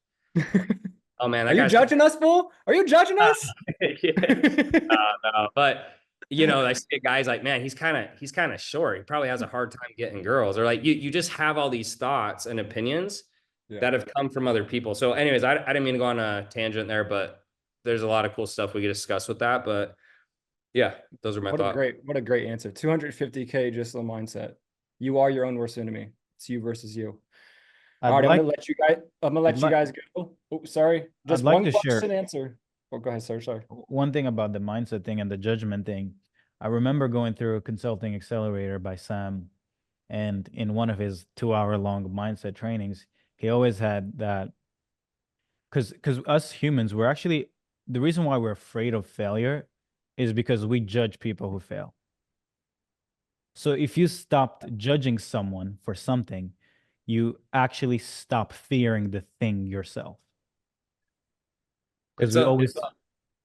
Oh man, Are you judging us, fool? Are you judging us? No. But you know, I see guys like, man, he's kind of short. He probably has a hard time getting girls. Or like you just have all these thoughts and opinions that have come from other people. So, anyways, I didn't mean to go on a tangent there, but there's a lot of cool stuff we could discuss with that. But yeah, those are my thoughts. What a great answer. 250K just on mindset. You are your own worst enemy. It's you versus you. All right, I'm gonna let you guys go. Oh, sorry. Just I'd like one to share question answer. Oh, go ahead, sir. Sorry. one thing about the mindset thing and the judgment thing. I remember going through a consulting accelerator by Sam, and in one of his 2-hour long mindset trainings, he always had that, because us humans, we're actually, the reason why we're afraid of failure is because we judge people who fail. So if you stopped judging someone for something, you actually stop fearing the thing yourself. Because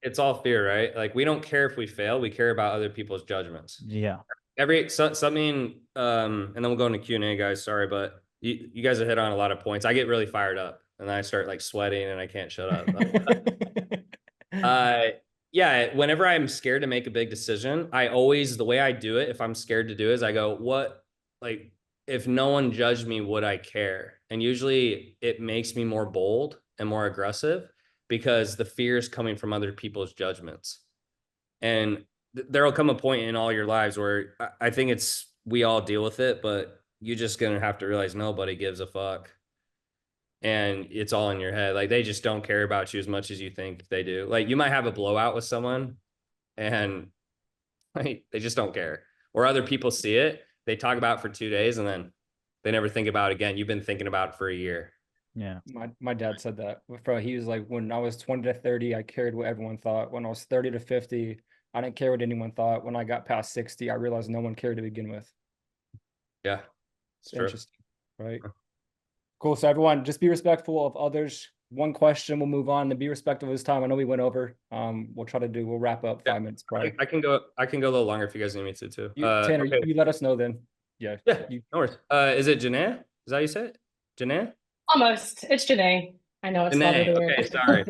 It's all fear, right? Like we don't care if we fail, we care about other people's judgments. Yeah. something, and then we'll go into Q&A, guys. Sorry, but you guys have hit on a lot of points. I get really fired up and then I start like sweating and I can't shut up. Uh, yeah, whenever I'm scared to make a big decision, the way I do it, if I'm scared to do it, is I go, like, if no one judged me, would I care? And usually it makes me more bold and more aggressive because the fear is coming from other people's judgments. And there'll come a point in all your lives where I think we all deal with it, but you're just going to have to realize nobody gives a fuck. And it's all in your head. Like they just don't care about you as much as you think they do. Like you might have a blowout with someone and like, they just don't care. Or other people see it, they talk about it for 2 days and then they never think about it again. You've been thinking about it for a year. Yeah. My dad said that. He was like, when I was 20 to 30, I cared what everyone thought. When I was 30 to 50, I didn't care what anyone thought. When I got past 60, I realized no one cared to begin with. Yeah. It's interesting, right? Cool. So everyone, just be respectful of others. One question, we'll move on, and be respectful of this time. I know we went over. We'll wrap up 5 minutes prior. I can go a little longer if you guys need me to too. Tanner, okay. you let us know then. Yeah. Yeah. No worries. Is it Janae? Is that how you say it? Janae? Almost. It's Janae. I know it's Janae. spelled weird. Okay, sorry.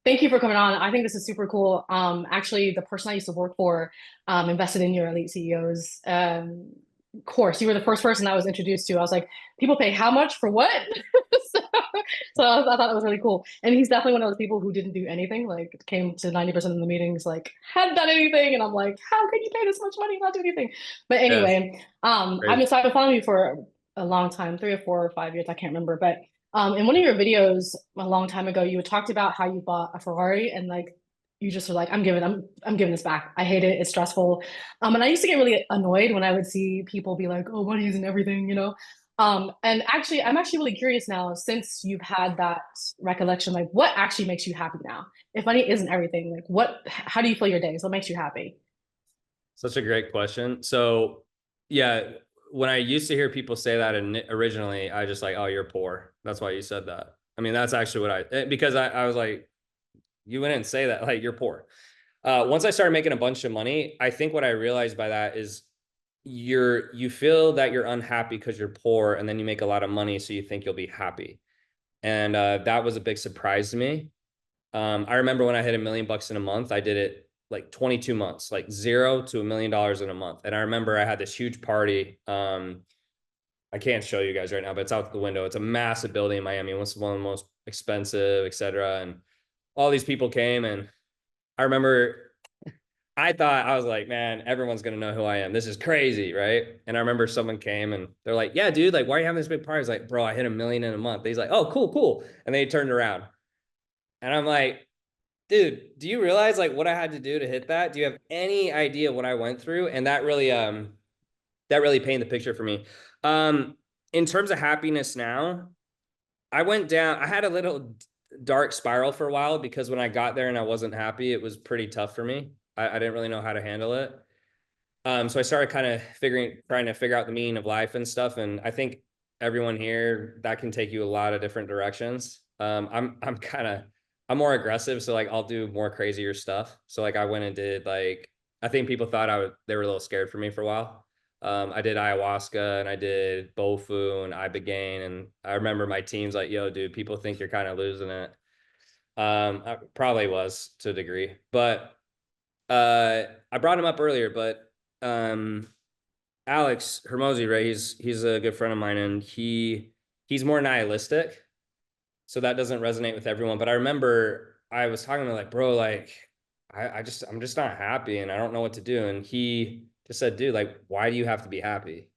Thank you for coming on. I think this is super cool. Actually, the person I used to work for invested in your Elite CEOs course. You were the first person I was introduced to. I was like, people pay how much for what? so I thought that was really cool. And he's definitely one of those people who didn't do anything. Like came to 90% of the meetings, like hadn't done anything. And I'm like, how can you pay this much money and not do anything? But anyway, I've been following you for a long time, 3 or 4 or 5 years, I can't remember. But in one of your videos a long time ago, you had talked about how you bought a Ferrari and like you just were like, I'm giving this back. I hate it. It's stressful. And I used to get really annoyed when I would see people be like, oh, money isn't everything, you know? And actually, I'm actually really curious now, since you've had that recollection, like what actually makes you happy now? If money isn't everything, like how do you feel your days? What makes you happy? Such a great question. So yeah, when I used to hear people say that originally, I just like, oh, you're poor. That's why you said that. I mean, that's actually because I was like, you wouldn't say that, like you're poor. Once I started making a bunch of money, I think what I realized by that is you feel that you're unhappy because you're poor, and then you make a lot of money, so you think you'll be happy. And that was a big surprise to me. I remember when I hit $1 million in a month, I did it like 22 months, like $0 to $1 million in a month. And I remember I had this huge party. I can't show you guys right now, but it's out the window. It's a massive building in Miami. It's one of the most expensive, et cetera. And all these people came, and I remember I was like, man, everyone's going to know who I am. This is crazy. Right. And I remember someone came and they're like, yeah, dude, like, why are you having this big party? I was like, bro, I hit $1 million in a month. He's like, oh, cool. And they turned around and I'm like, dude, do you realize like what I had to do to hit that? Do you have any idea what I went through? And that really painted the picture for me. In terms of happiness now, I had a little dark spiral for a while because when I got there and I wasn't happy, it was pretty tough for me. I didn't really know how to handle it. So I started kind of trying to figure out the meaning of life and stuff. And I think everyone here, that can take you a lot of different directions. I'm more aggressive. So like, I'll do more crazier stuff. So like I went and did like, I think people thought they were a little scared for me for a while. I did ayahuasca and I did Bofu and Ibogaine. And I remember my team's like, yo, dude, people think you're kind of losing it. I probably was to a degree, but I brought him up earlier, but Alex Hermosi, right? He's a good friend of mine, and he's more nihilistic, so that doesn't resonate with everyone. But I remember I was talking to him like, bro, like I'm just not happy, and I don't know what to do. And he just said, dude, like, why do you have to be happy?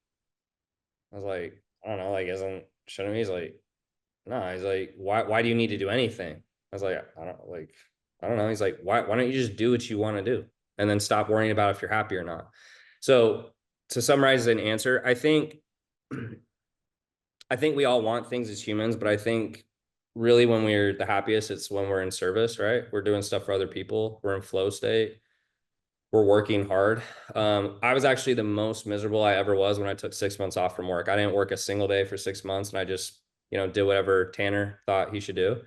I was like, I don't know, like, shouldn't he? He's like, no. He's like, why do you need to do anything? I was like, I don't know. He's like, why don't you just do what you want to do and then stop worrying about if you're happy or not? So to summarize an answer, I think we all want things as humans, but I think really when we're the happiest, it's when we're in service, right? We're doing stuff for other people. We're in flow state. We're working hard. I was actually the most miserable I ever was when I took 6 months off from work. I didn't work a single day for 6 months, and I just, did whatever Tanner thought he should do.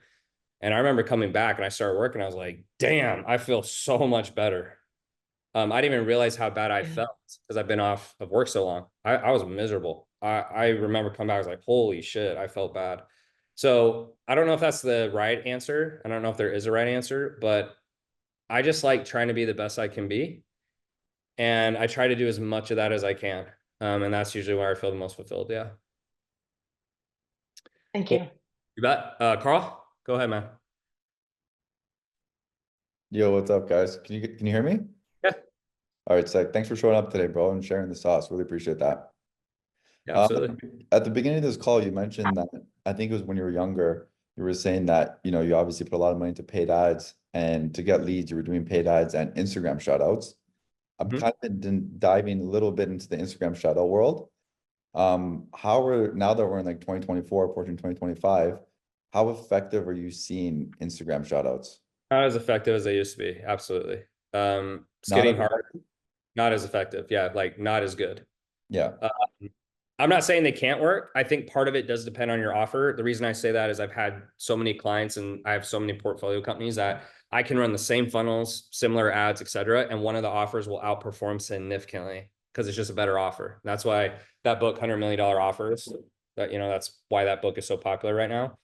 And I remember coming back and I started working. I was like, damn, I feel so much better. I didn't even realize how bad I felt because I've been off of work so long. I was miserable. I remember coming back, I was like, holy shit, I felt bad. So I don't know if that's the right answer. I don't know if there is a right answer, but I just like trying to be the best I can be. And I try to do as much of that as I can. And that's usually where I feel the most fulfilled. Yeah. Thank Cool. you. You bet. Carl, go ahead, man. Yo, what's up, guys? Can you hear me? Yeah. All right, Sec. Thanks for showing up today, bro, and sharing the sauce. Really appreciate that. Yeah, absolutely. At the beginning of this call, you mentioned that I think it was when you were younger, you were saying that, you know, you obviously put a lot of money into paid ads, and to get leads, you were doing paid ads and Instagram shoutouts. I'm Mhm. kind of been diving a little bit into the Instagram shoutout world. Now that we're in like 2024, approaching 2025, how effective are you seeing Instagram shoutouts? Not as effective as they used to be. Absolutely. It's Not getting as harder. effective? Not as effective. Yeah, like not as good. Yeah. I'm not saying they can't work. I think part of it does depend on your offer. The reason I say that is I've had so many clients and I have so many portfolio companies that I can run the same funnels, similar ads, et cetera. And one of the offers will outperform significantly because it's just a better offer. That's why that book, $100 million offers, that, you know, that's why that book is so popular right now.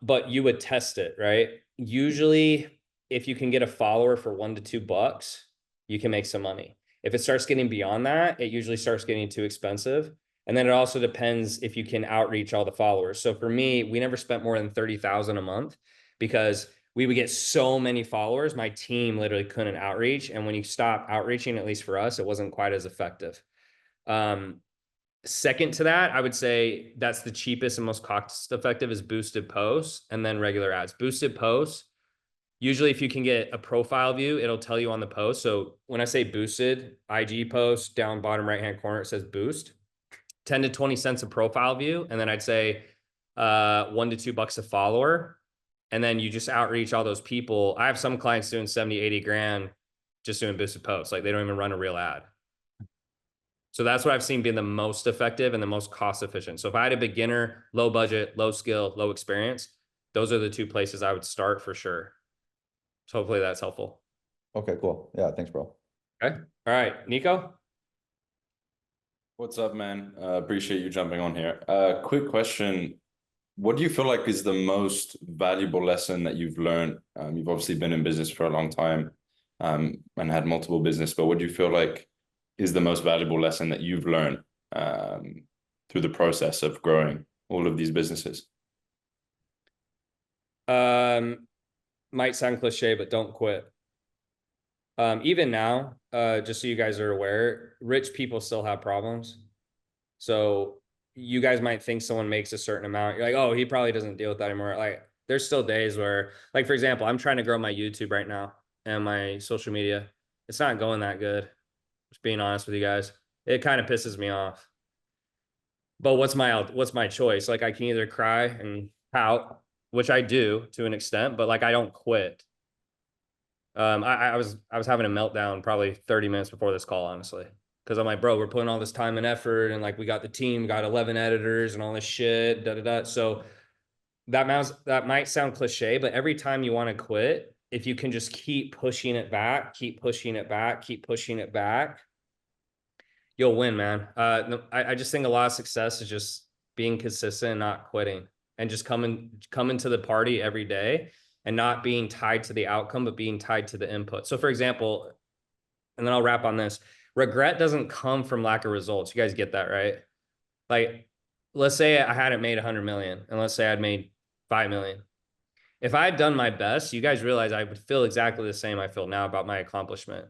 But you would test it, right? Usually, if you can get a follower for $1 to $2, you can make some money. If it starts getting beyond that, it usually starts getting too expensive. And then it also depends if you can outreach all the followers. So for me, we never spent more than 30,000 a month because we would get so many followers. My team literally couldn't outreach. And when you stop outreaching, at least for us, it wasn't quite as effective. Second to that, I would say that's the cheapest and most cost effective is boosted posts and then regular ads. Boosted posts, usually if you can get a profile view, it'll tell you on the post. So when I say boosted, IG post, down bottom right-hand corner, it says boost, 10 to 20 cents a profile view. And then I'd say $1 to $2 a follower. And then you just outreach all those people. I have some clients doing 70, 80 grand just doing boosted posts. Like they don't even run a real ad. So that's what I've seen being the most effective and the most cost efficient. So if I had a beginner, low budget, low skill, low experience, those are the two places I would start for sure. So hopefully that's helpful. Okay, cool. Yeah, thanks, bro. Okay. All right, Nico. What's up, man? Appreciate you jumping on here. Quick question. What do you feel like is the most valuable lesson that you've learned? You've obviously been in business for a long time, and had multiple business, but what do you feel like is the most valuable lesson that you've learned through the process of growing all of these businesses? Might sound cliche, but don't quit. Even now, just so you guys are aware, rich people still have problems. So you guys might think someone makes a certain amount. You're like, oh, he probably doesn't deal with that anymore. Like there's still days where, like, for example, I'm trying to grow my YouTube right now and my social media. It's not going that good. Just being honest with you guys. It kind of pisses me off. But what's my choice? Like I can either cry and pout, which I do to an extent, but like I don't quit. I was having a meltdown probably 30 minutes before this call, honestly. Because I'm like, bro, we're putting all this time and effort, and like we got the team, got 11 editors and all this shit, da da da. So that might sound cliche, but every time you want to quit, if you can just keep pushing it back, keep pushing it back, keep pushing it back, you'll win, man. I just think a lot of success is just being consistent and not quitting, and just coming to the party every day and not being tied to the outcome, but being tied to the input. So for example, and then I'll wrap on this, regret doesn't come from lack of results. You guys get that, right? Like, let's say I hadn't made 100 million, and let's say I'd made 5 million. If I had done my best, you guys realize I would feel exactly the same I feel now about my accomplishment.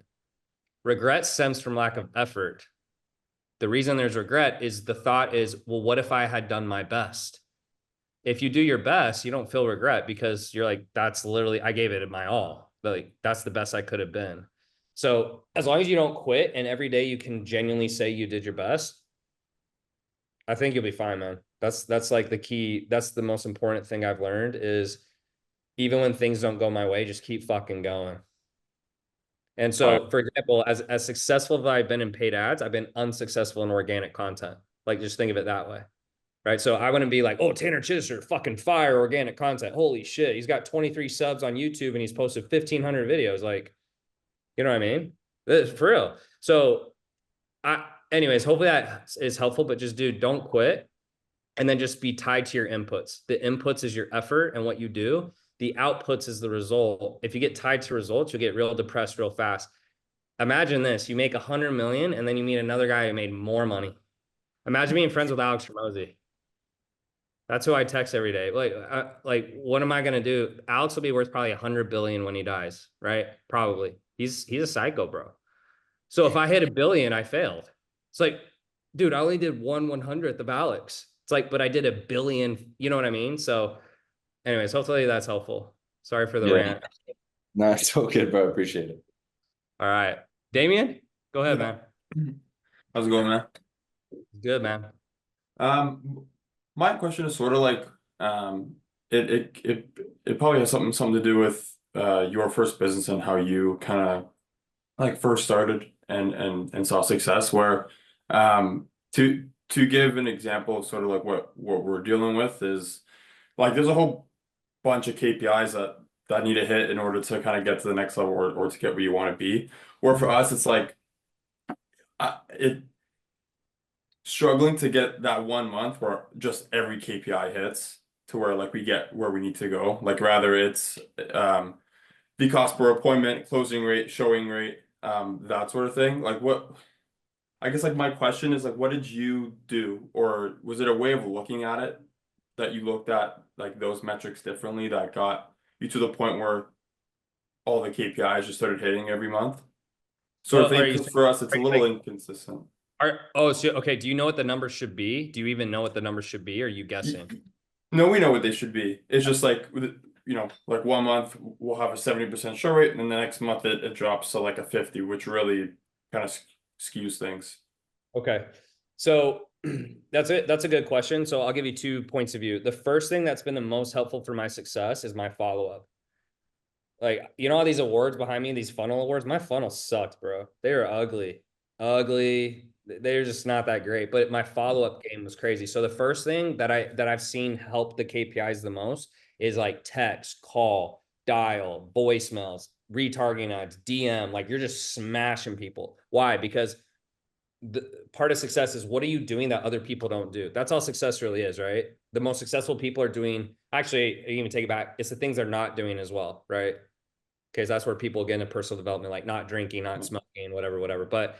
Regret stems from lack of effort. The reason there's regret is the thought is, well, what if I had done my best? If you do your best, you don't feel regret because you're like, that's literally, I gave it my all. Like, that's the best I could have been. So as long as you don't quit and every day you can genuinely say you did your best, I think you'll be fine, man. That's like the key. That's the most important thing I've learned is even when things don't go my way, just keep fucking going. And so, for example, as successful as I've been in paid ads, I've been unsuccessful in organic content. Like, just think of it that way, right? So I wouldn't be like, oh, Tanner Chidester, fucking fire organic content. Holy shit, he's got 23 subs on YouTube and he's posted 1,500 videos. Like, you know what I mean? For real. So anyways, hopefully that is helpful, but just dude, don't quit. And then just be tied to your inputs. The inputs is your effort and what you do. The outputs is the result. If you get tied to results, you'll get real depressed real fast. Imagine this, you make 100 million and then you meet another guy who made more money. Imagine being friends with Alex Ramosi. That's who I text every day. Like, what am I gonna do? Alex will be worth probably 100 billion when he dies, right? Probably. He's a psycho, bro. So if I hit a billion, I failed. It's like, dude, I only did 1/100th of Alex. It's like, but I did a billion. You know what I mean? So, anyways, hopefully that's helpful. Sorry for the rant. No, it's all good, bro. Appreciate it. All right, Damien, go ahead, Yeah. man. How's it going, man? Good, man. My question is sort of like, it probably has something to do with your first business and how you kind of like first started and saw success. Where to give an example of sort of like what we're dealing with is like there's a whole bunch of KPIs that need to hit in order to kind of get to the next level or to get where you want to be. Or for us, it's like it struggling to get that 1 month where just every KPI hits to where like we get where we need to go. Like rather it's the cost per appointment, closing rate, showing rate, that sort of thing. Like what I guess like my question is like what did you do? Or was it a way of looking at it that you looked at like those metrics differently that got you to the point where all the KPIs just started hitting every month? So I think for us it's a little inconsistent. Okay. Do you know what the numbers should be? Do you even know what the numbers should be? Or are you guessing? No, we know what they should be. It's just like, you know, like 1 month we'll have a 70% show rate, and then the next month it drops to like a 50, which really kind of skews things. Okay. So that's it. That's a good question. So I'll give you 2 points of view. The first thing that's been the most helpful for my success is my follow-up. Like, you know, all these awards behind me, these funnel awards, my funnel sucked, bro. They were ugly. They're just not that great, but my follow-up game was crazy. So the first thing that I've seen help the KPIs the most is like text, call, dial, voicemails, retargeting ads, DM. Like you're just smashing people. Why? Because the part of success is what are you doing that other people don't do? That's all success really is, right? The most successful people are doing, actually, you even take it back, it's the things they're not doing as well, right? Because that's where people get into personal development, like not drinking, not smoking, whatever. But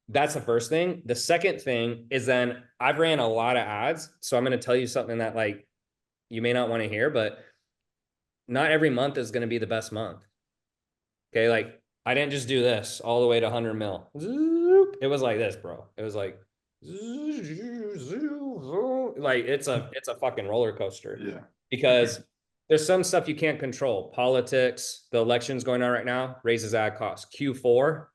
that's the first thing. The second thing is then I've ran a lot of ads. So I'm going to tell you something that like you may not want to hear, but not every month is going to be the best month. Okay. Like I didn't just do this all the way to 100 mil. It was like this, bro. It was like it's a fucking roller coaster. Yeah. Because there's some stuff you can't control. Politics, the elections going on right now raises ad costs. Q4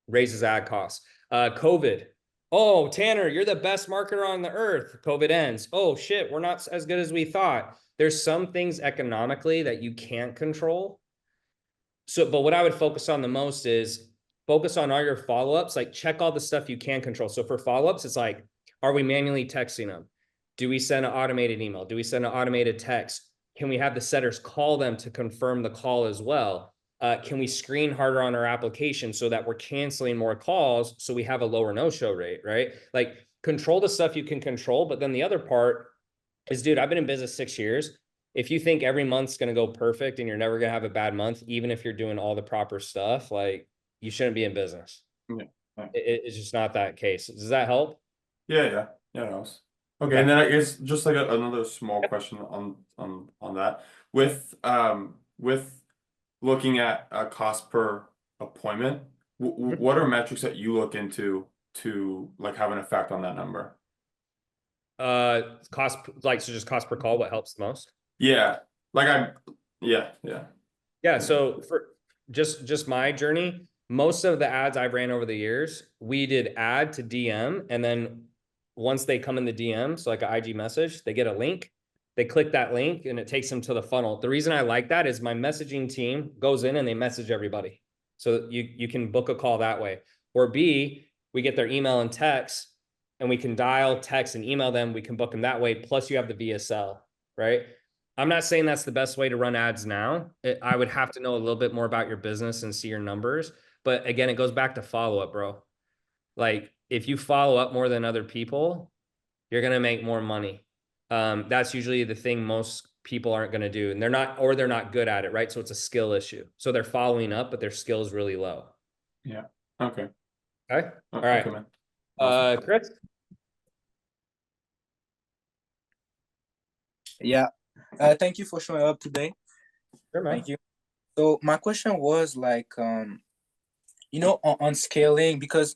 raises ad costs. COVID. Oh, Tanner, you're the best marketer on the earth. COVID ends. Oh shit, we're not as good as we thought. There's some things economically that you can't control. So, but what I would focus on the most is focus on all your follow-ups, like check all the stuff you can control. So for follow-ups, it's like, are we manually texting them? Do we send an automated email? Do we send an automated text? Can we have the setters call them to confirm the call as well? Can we screen harder on our application so that we're canceling more calls so we have a lower no-show rate, right? Like control the stuff you can control. But then the other part is, dude, I've been in business 6 years. If you think every month's going to go perfect and you're never going to have a bad month, even if you're doing all the proper stuff, like you shouldn't be in business. Yeah. It's just not that case. Does that help? Yeah. No. Okay, and then I guess just like another small question on that with looking at a cost per appointment, what are metrics that you look into to like have an effect on that number? Cost, like, so just cost per call, what helps the most? Yeah, like yeah. So for just my journey, most of the ads I've ran over the years, we did ad to DM, and then once they come in the DM, so like an IG message, they get a link, they click that link and it takes them to the funnel. The reason I like that is my messaging team goes in and they message everybody. So you can book a call that way. Or B, we get their email and text and we can dial, text, and email them. We can book them that way. Plus you have the VSL, right? I'm not saying that's the best way to run ads now. I would have to know a little bit more about your business and see your numbers. But again, it goes back to follow-up, bro. Like if you follow up more than other people, you're going to make more money. That's usually the thing most people aren't going to do, and they're not good at it, right? So it's a skill issue. So they're following up, but their skill is really low. Yeah. Okay. Okay. All Okay, right. man. Awesome. Chris. Yeah. Thank you for showing up today. Sure, man. Thank you. So my question was like, you know, on scaling, because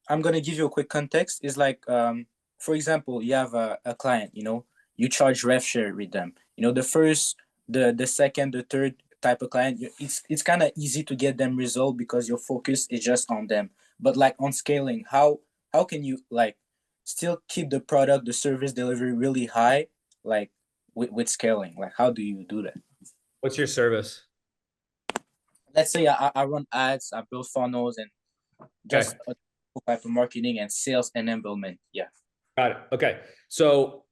I'm gonna give you a quick context. Is like, for example, you have a client, you know, you charge rev share with them. You know, the first, the second, the third type of client, it's kind of easy to get them resolved because your focus is just on them. But like on scaling, how can you like still keep the product, the service delivery really high, like with scaling? Like how do you do that? What's your service? Let's say I run ads, I build funnels, and just a type of marketing and sales enablement. Yeah. Got it. Okay. So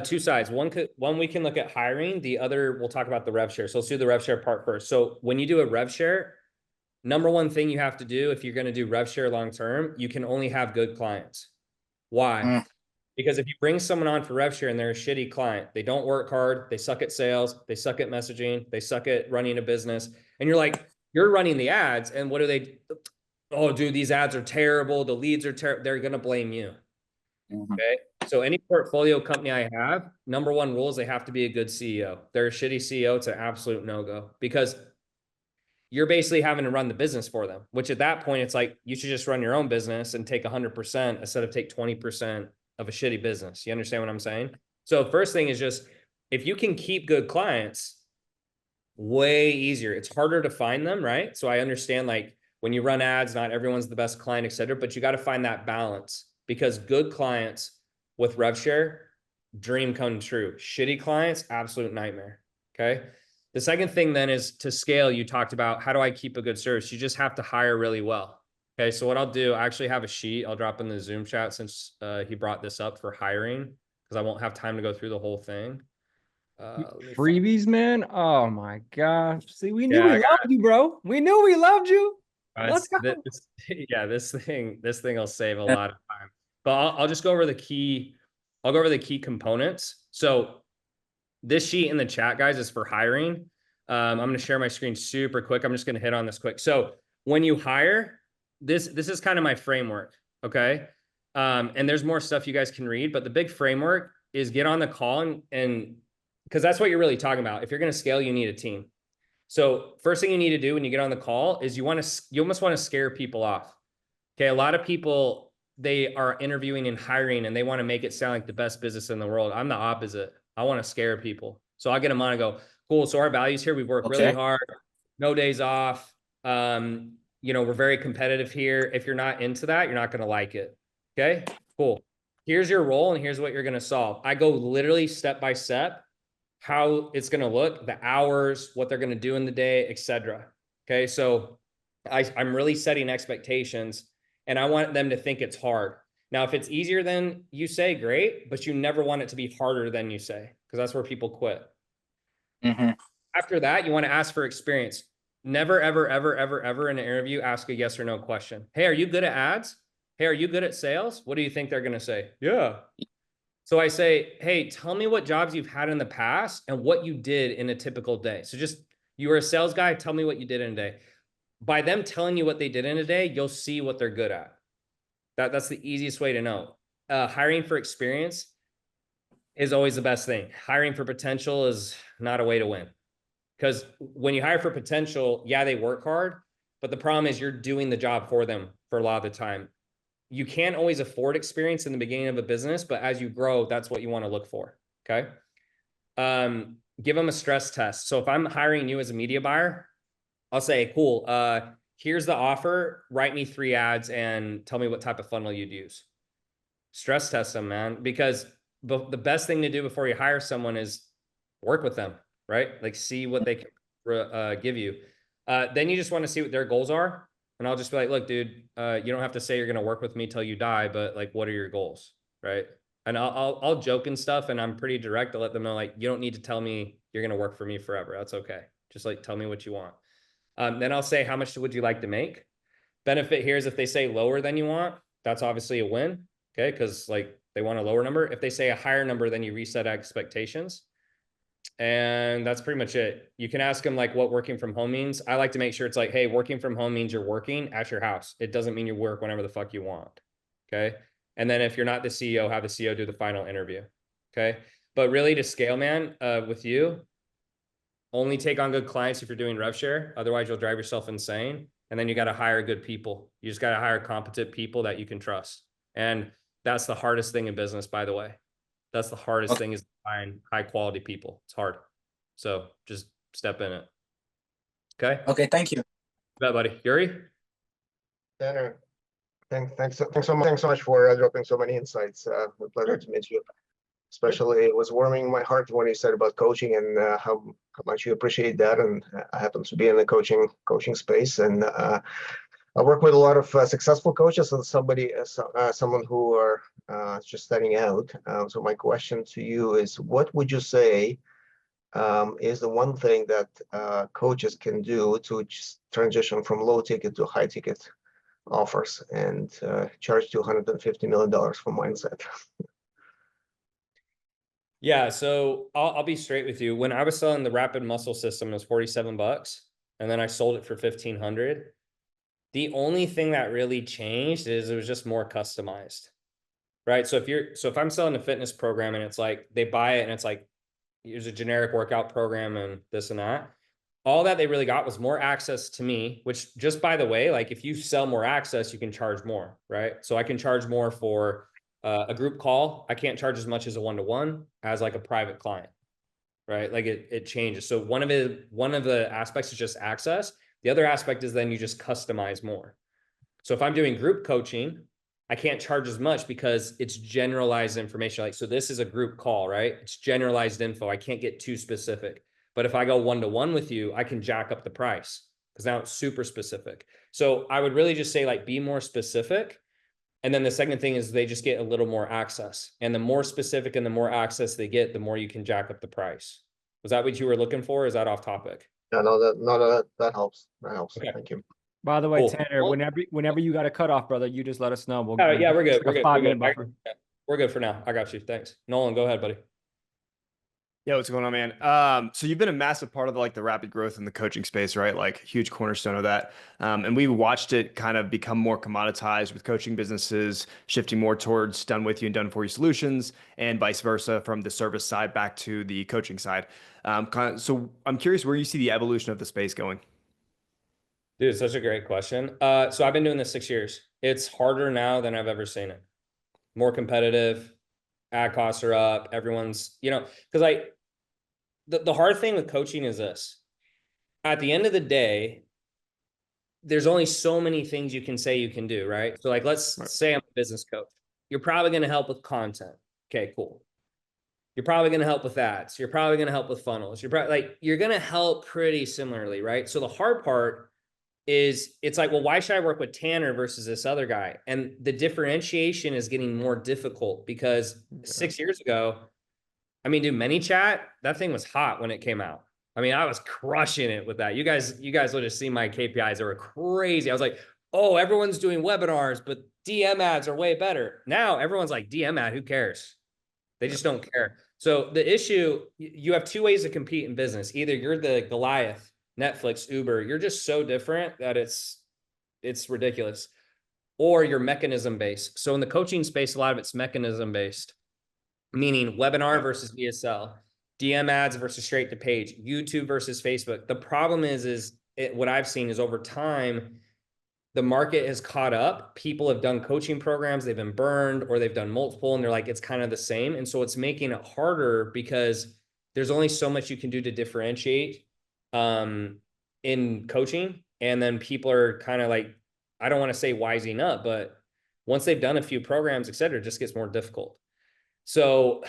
two sides. One we can look at hiring. The other, we'll talk about the rev share. So let's do the rev share part first. So when you do a rev share, number one thing you have to do if you're going to do rev share long term, you can only have good clients. Why? Because if you bring someone on for rev share and they're a shitty client, they don't work hard, they suck at sales, they suck at messaging, they suck at running a business, and you're like, you're running the ads, and what do they? Oh, dude, these ads are terrible. The leads are terrible. They're going to blame you. Okay. So any portfolio company I have, number one rule is they have to be a good CEO. They're a shitty CEO. It's an absolute no-go because you're basically having to run the business for them, which at that point, it's like, you should just run your own business and take 100% instead of take 20% of a shitty business. You understand what I'm saying? So first thing is just, if you can keep good clients, way easier. It's harder to find them, right? So I understand, like, when you run ads, not everyone's the best client, et cetera, but you got to find that balance because good clients with rev share, dream come true. Shitty clients, absolute nightmare. Okay. The second thing then is to scale. You talked about, how do I keep a good service? You just have to hire really well. Okay. So what I'll do, I actually have a sheet I'll drop in the Zoom chat since he brought this up for hiring, because I won't have time to go through the whole thing. Freebies, man. Oh my gosh. See, we knew Yeah, we loved you, bro. We knew we loved you. Let's go. This thing will save a lot of time. But I'll just go over the key. I'll go over the key components. So this sheet in the chat, guys, is for hiring. I'm going to share my screen super quick. I'm just going to hit on this quick. So when you hire, this is kind of my framework. Okay. And there's more stuff you guys can read, but the big framework is get on the call and because that's what you're really talking about. If you're going to scale, you need a team. So first thing you need to do when you get on the call is you almost want to scare people off. Okay. A lot of people, they are interviewing and hiring and they want to make it sound like the best business in the world. I'm the opposite. I want to scare people. So I'll get them on and go, cool. So our values here, we work really hard, no days off. We're very competitive here. If you're not into that, you're not going to like it. Okay, cool. Here's your role and here's what you're going to solve. I go literally step by step, how it's going to look, the hours, what they're going to do in the day, etc. Okay. So I'm really setting expectations and I want them to think it's hard. Now, if it's easier than you say, great, but you never want it to be harder than you say, because that's where people quit. After that, you want to ask for experience. Never, ever, ever, ever, ever in an interview, ask a yes or no question. Hey, are you good at ads? Hey, are you good at sales? What do you think they're going to say? Yeah. So I say, hey, tell me what jobs you've had in the past and what you did in a typical day. So just, you were a sales guy, tell me what you did in a day. By them telling you what they did in a day, you'll see what they're good at. That's the easiest way to know. Hiring for experience is always the best thing. Hiring for potential is not a way to win. Because when you hire for potential, yeah, they work hard, but the problem is you're doing the job for them for a lot of the time. You can't always afford experience in the beginning of a business, but as you grow, that's what you want to look for. Okay. Give them a stress test. So if I'm hiring you as a media buyer, I'll say, cool. Here's the offer. Write me 3 ads and tell me what type of funnel you'd use. Stress test them, man, because the best thing to do before you hire someone is work with them, right? Like see what they can give you. Then you just want to see what their goals are. And I'll just be like, look, dude, you don't have to say you're going to work with me till you die, but like, what are your goals? Right. And I'll joke and stuff. And I'm pretty direct to let them know, like, you don't need to tell me you're going to work for me forever. That's okay. Just like, tell me what you want. Then I'll say, how much would you like to make? Benefit here is if they say lower than you want, that's obviously a win. Okay. Cause like they want a lower number. If they say a higher number, then you reset expectations. And that's pretty much it. You can ask them like what working from home means. I like to make sure it's like, hey, working from home means you're working at your house. It doesn't mean you work whenever the fuck you want. Okay. And then if you're not the CEO, have the CEO do the final interview. Okay. But really to scale, man, with you, only take on good clients if you're doing rev share. Otherwise you'll drive yourself insane. And then you got to hire good people. You just got to hire competent people that you can trust. And that's the hardest thing in business, by the way. That's the hardest thing is to find high quality people. It's hard. So just step in it. Okay. Okay, thank you. Bet, buddy. Yuri? Tanner, thanks so much for dropping so many insights. A pleasure to meet you. Especially, it was warming my heart when you said about coaching and how much you appreciate that. And I happen to be in the coaching space, and I work with a lot of successful coaches and someone who are just starting out. So my question to you is, what would you say is the one thing that coaches can do to just transition from low ticket to high ticket offers and charge $250 million for mindset? Yeah. So I'll be straight with you. When I was selling the Rapid Muscle System, it was $47, and then I sold it for $1,500. The only thing that really changed is it was just more customized, right? So if I'm selling a fitness program and it's like they buy it and it's like, here's a generic workout program and this and that, all that they really got was more access to me, which, just by the way, like if you sell more access, you can charge more, right? So I can charge more for a group call. I can't charge as much as a one-to-one as like a private client, right? Like it changes. So one of the aspects is just access. The other aspect is then you just customize more. So if I'm doing group coaching, I can't charge as much because it's generalized information. Like, so this is a group call, right? It's generalized info. I can't get too specific. But if I go one-to-one with you, I can jack up the price because now it's super specific. So I would really just say, like, be more specific. And then the second thing is they just get a little more access. And the more specific and the more access they get, the more you can jack up the price. Was that what you were looking for? Or is that off topic? Yeah, no, that helps. That helps. Okay. Thank you. By the way, Cool. Tanner, whenever you got a cutoff, brother, you just let us know. We'll, Yeah, we're good. We're good. 5-minute buffer. We're good for now. I got you. Thanks. Nolan, go ahead, buddy. Yeah, what's going on, man? So you've been a massive part of the rapid growth in the coaching space, right? Like huge cornerstone of that. And we watched it kind of become more commoditized with coaching businesses shifting more towards done with you and done for you solutions, and vice versa from the service side back to the coaching side. So I'm curious where you see the evolution of the space going. Dude, such a great question. So I've been doing this 6 years. It's harder now than I've ever seen it. More competitive. Ad costs are up. Everyone's, because the hard thing with coaching is this. At the end of the day, there's only so many things you can say you can do, right? So like, let's say I'm a business coach. You're probably going to help with content. Okay, cool. You're probably going to help with ads. You're probably going to help with funnels. You're going to help pretty similarly, right? So the hard part is it's like, well, why should I work with Tanner versus this other guy? And the differentiation is getting more difficult because 6 years ago, I mean, dude, ManyChat, that thing was hot when it came out. I mean, I was crushing it with that. You guys would have seen my KPIs. They were crazy. I was like, oh, everyone's doing webinars, but DM ads are way better. Now everyone's like, DM ad, who cares? They just don't care. So the issue, you have two ways to compete in business. Either you're the Goliath, Netflix, Uber, you're just so different that it's ridiculous. Or you're mechanism based. So in the coaching space, a lot of it's mechanism based, meaning webinar versus VSL, DM ads versus straight to page, YouTube versus Facebook. The problem is what I've seen is over time, the market has caught up. People have done coaching programs, they've been burned, or they've done multiple, and they're like, it's kind of the same. And so it's making it harder because there's only so much you can do to differentiate in coaching. And then people are kind of like, I don't want to say wising up, but once they've done a few programs, et cetera, it just gets more difficult. So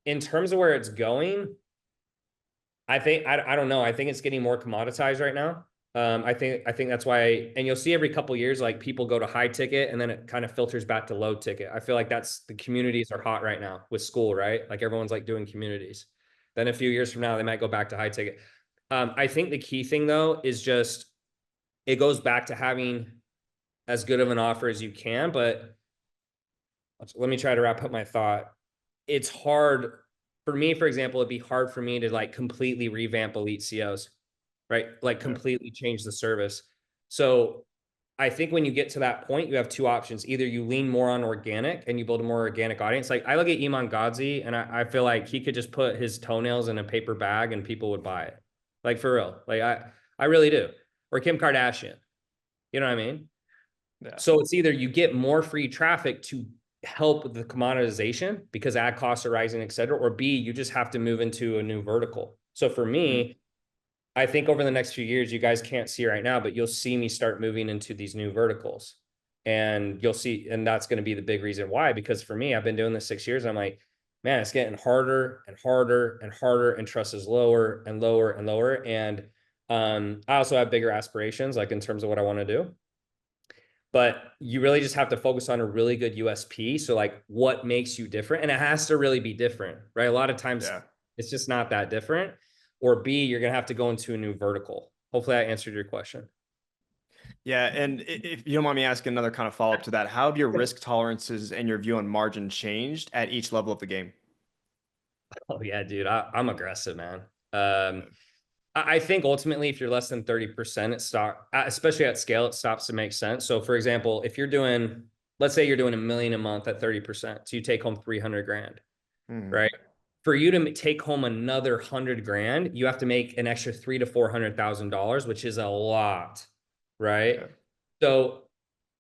in terms of where it's going, I think, I don't know. I think it's getting more commoditized right now. I think that's why, and you'll see every couple of years, like people go to high ticket and then it kind of filters back to low ticket. I feel like the communities are hot right now with school, right? Like everyone's like doing communities. Then a few years from now, they might go back to high ticket. I think the key thing though, is just, it goes back to having as good of an offer as you can, but let me try to wrap up my thought. It's hard for me, for example, it'd be hard for me to like completely revamp Elite COs, right? Like completely change the service. So I think when you get to that point, you have two options. Either you lean more on organic and you build a more organic audience. Like I look at Iman Gadzhi and I feel like he could just put his toenails in a paper bag and people would buy it. Like for real. Like I really do. Or Kim Kardashian. You know what I mean? Yeah. So it's either you get more free traffic to help the commoditization because ad costs are rising, et cetera, or B, you just have to move into a new vertical. So for me, I think over the next few years, you guys can't see right now, but you'll see me start moving into these new verticals. And you'll see, and that's going to be the big reason why, because for me, I've been doing this 6 years. And I'm like, man, it's getting harder and harder and harder, and trust is lower and lower and lower. And I also have bigger aspirations, like in terms of what I want to do. But you really just have to focus on a really good USP. So like what makes you different? And it has to really be different, right? A lot of times it's just not that different. Or B, you're going to have to go into a new vertical. Hopefully I answered your question. Yeah. And if you don't mind me asking another kind of follow-up to that, how have your risk tolerances and your view on margin changed at each level of the game? Oh yeah, dude, I'm aggressive, man. I think ultimately, if you're less than 30%, it stop, especially at scale, it stops to make sense. So for example, if you're doing, let's say you're doing $1 million a month at 30%, so you take home 300 grand, right? For you to take home another 100 grand, you have to make an extra $300,000 to $400,000, which is a lot, right? Yeah. So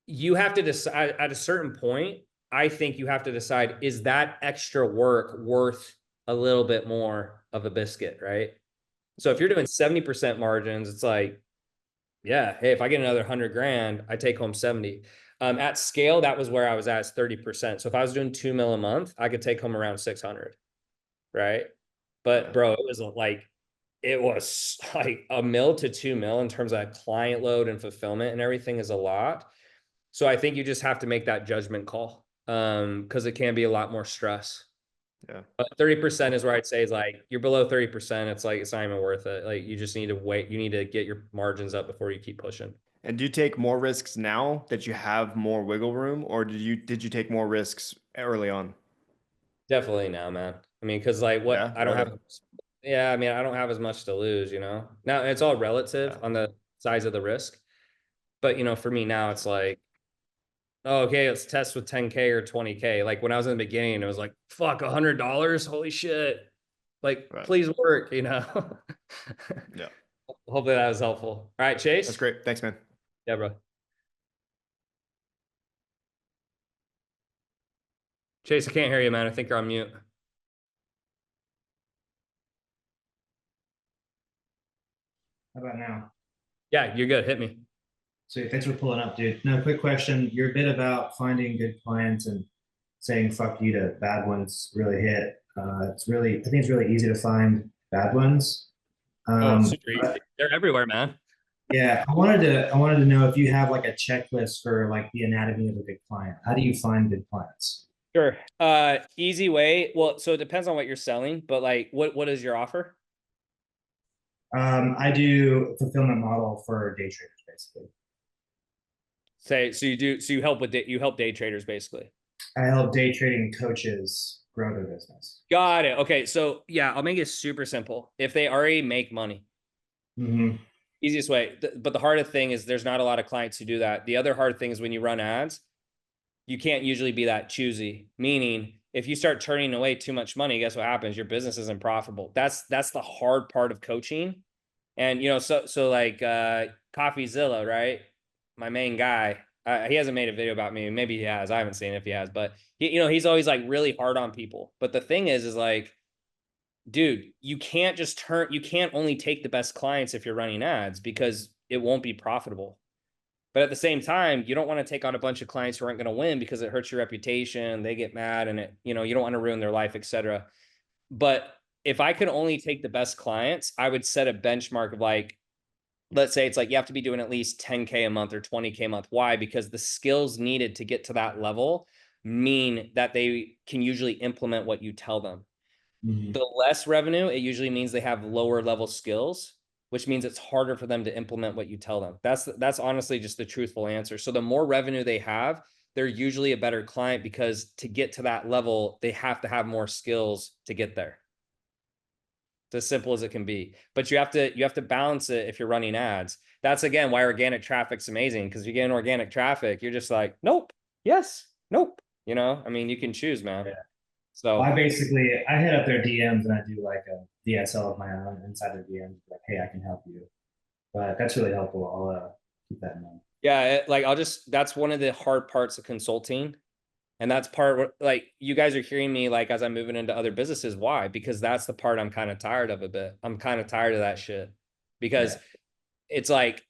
you have to decide at a certain point. I think you have to decide, is that extra work worth a little bit more of a biscuit, right? So if you're doing 70% margins, it's like, yeah, hey, if I get another 100 grand, I take home 70. At scale, that was where I was at, is 30%. So if I was doing 2 mil a month, I could take home around 600, right? But bro, it was like $1 mil to 2 mil in terms of client load and fulfillment and everything is a lot. So I think you just have to make that judgment call, because it can be a lot more stress. Yeah. But 30% is where I'd say is like, you're below 30%. It's like, it's not even worth it. Like you just need to wait. You need to get your margins up before you keep pushing. And do you take more risks now that you have more wiggle room, or did you take more risks early on? Definitely now, man. I mean, cause like what I don't have, I mean, I don't have as much to lose, you know. Now it's all relative on the size of the risk. But you know, for me now it's like, oh, okay, let's test with 10K or 20K. Like when I was in the beginning, it was like, fuck, $100. Holy shit. Like, please work, you know? Yeah. Hopefully that was helpful. All right, Chase. That's great. Thanks, man. Yeah, bro. Chase, I can't hear you, man. I think you're on mute. How about now? Yeah, you're good. Hit me. So thanks for pulling up, dude. No, quick question. Your bit about finding good clients and saying fuck you to bad ones really hit. I think it's really easy to find bad ones. Super easy. They're everywhere, man. Yeah, I wanted to know if you have like a checklist for like the anatomy of a good client. How do you find good clients? Sure. Easy way. Well, so it depends on what you're selling, but like, what is your offer? I do a fulfillment model for day traders, basically. So you help day traders basically. I help day trading coaches grow their business. Got it. Okay. So yeah, I'll make it super simple. If they already make money, easiest way. But the hardest thing is there's not a lot of clients who do that. The other hard thing is when you run ads, you can't usually be that choosy. Meaning if you start turning away too much money, guess what happens? Your business isn't profitable. That's the hard part of coaching. And you know, so like CoffeeZilla, right? My main guy, he hasn't made a video about me. Maybe he has. I haven't seen it if he has, but he's always like really hard on people. But the thing is like, dude, you can't only take the best clients if you're running ads because it won't be profitable. But at the same time, you don't want to take on a bunch of clients who aren't going to win because it hurts your reputation. They get mad and you don't want to ruin their life, etc. But if I could only take the best clients, I would set a benchmark of like, let's say it's like you have to be doing at least 10K a month or 20K a month. Why? Because the skills needed to get to that level mean that they can usually implement what you tell them. The less revenue, it usually means they have lower level skills, which means it's harder for them to implement what you tell them. That's honestly just the truthful answer. So the more revenue they have, they're usually a better client, because to get to that level, they have to have more skills to get there. It's as simple as it can be. But you have to balance it if you're running ads. That's again why organic traffic's amazing, because you get organic traffic, you're just like, nope, yes, nope. You know, I mean, you can choose, man. Yeah. So I hit up their DMs and I do like a DSL of my own inside their DMs, like, hey, I can help you. But that's really helpful. I'll keep that in mind. yeah, that's one of the hard parts of consulting. And that's part like you guys are hearing me like as I'm moving into other businesses. Why? Because that's the part I'm kind of tired of a bit. I'm kind of tired of that shit, because it's like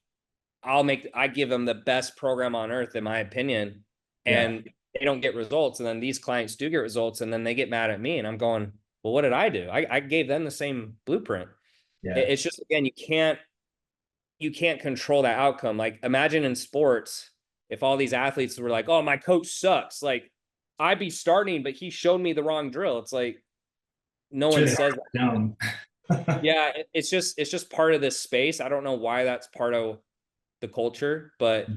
I give them the best program on earth, in my opinion, and they don't get results. And then these clients do get results, and then they get mad at me, and I'm going, well, what did I do? I gave them the same blueprint. It's just, again, you can't control that outcome. Like, imagine in sports, if all these athletes were like, oh, my coach sucks. Like, I'd be starting, but he showed me the wrong drill. It's like, no one says that. Yeah, it's just part of this space. I don't know why that's part of the culture, but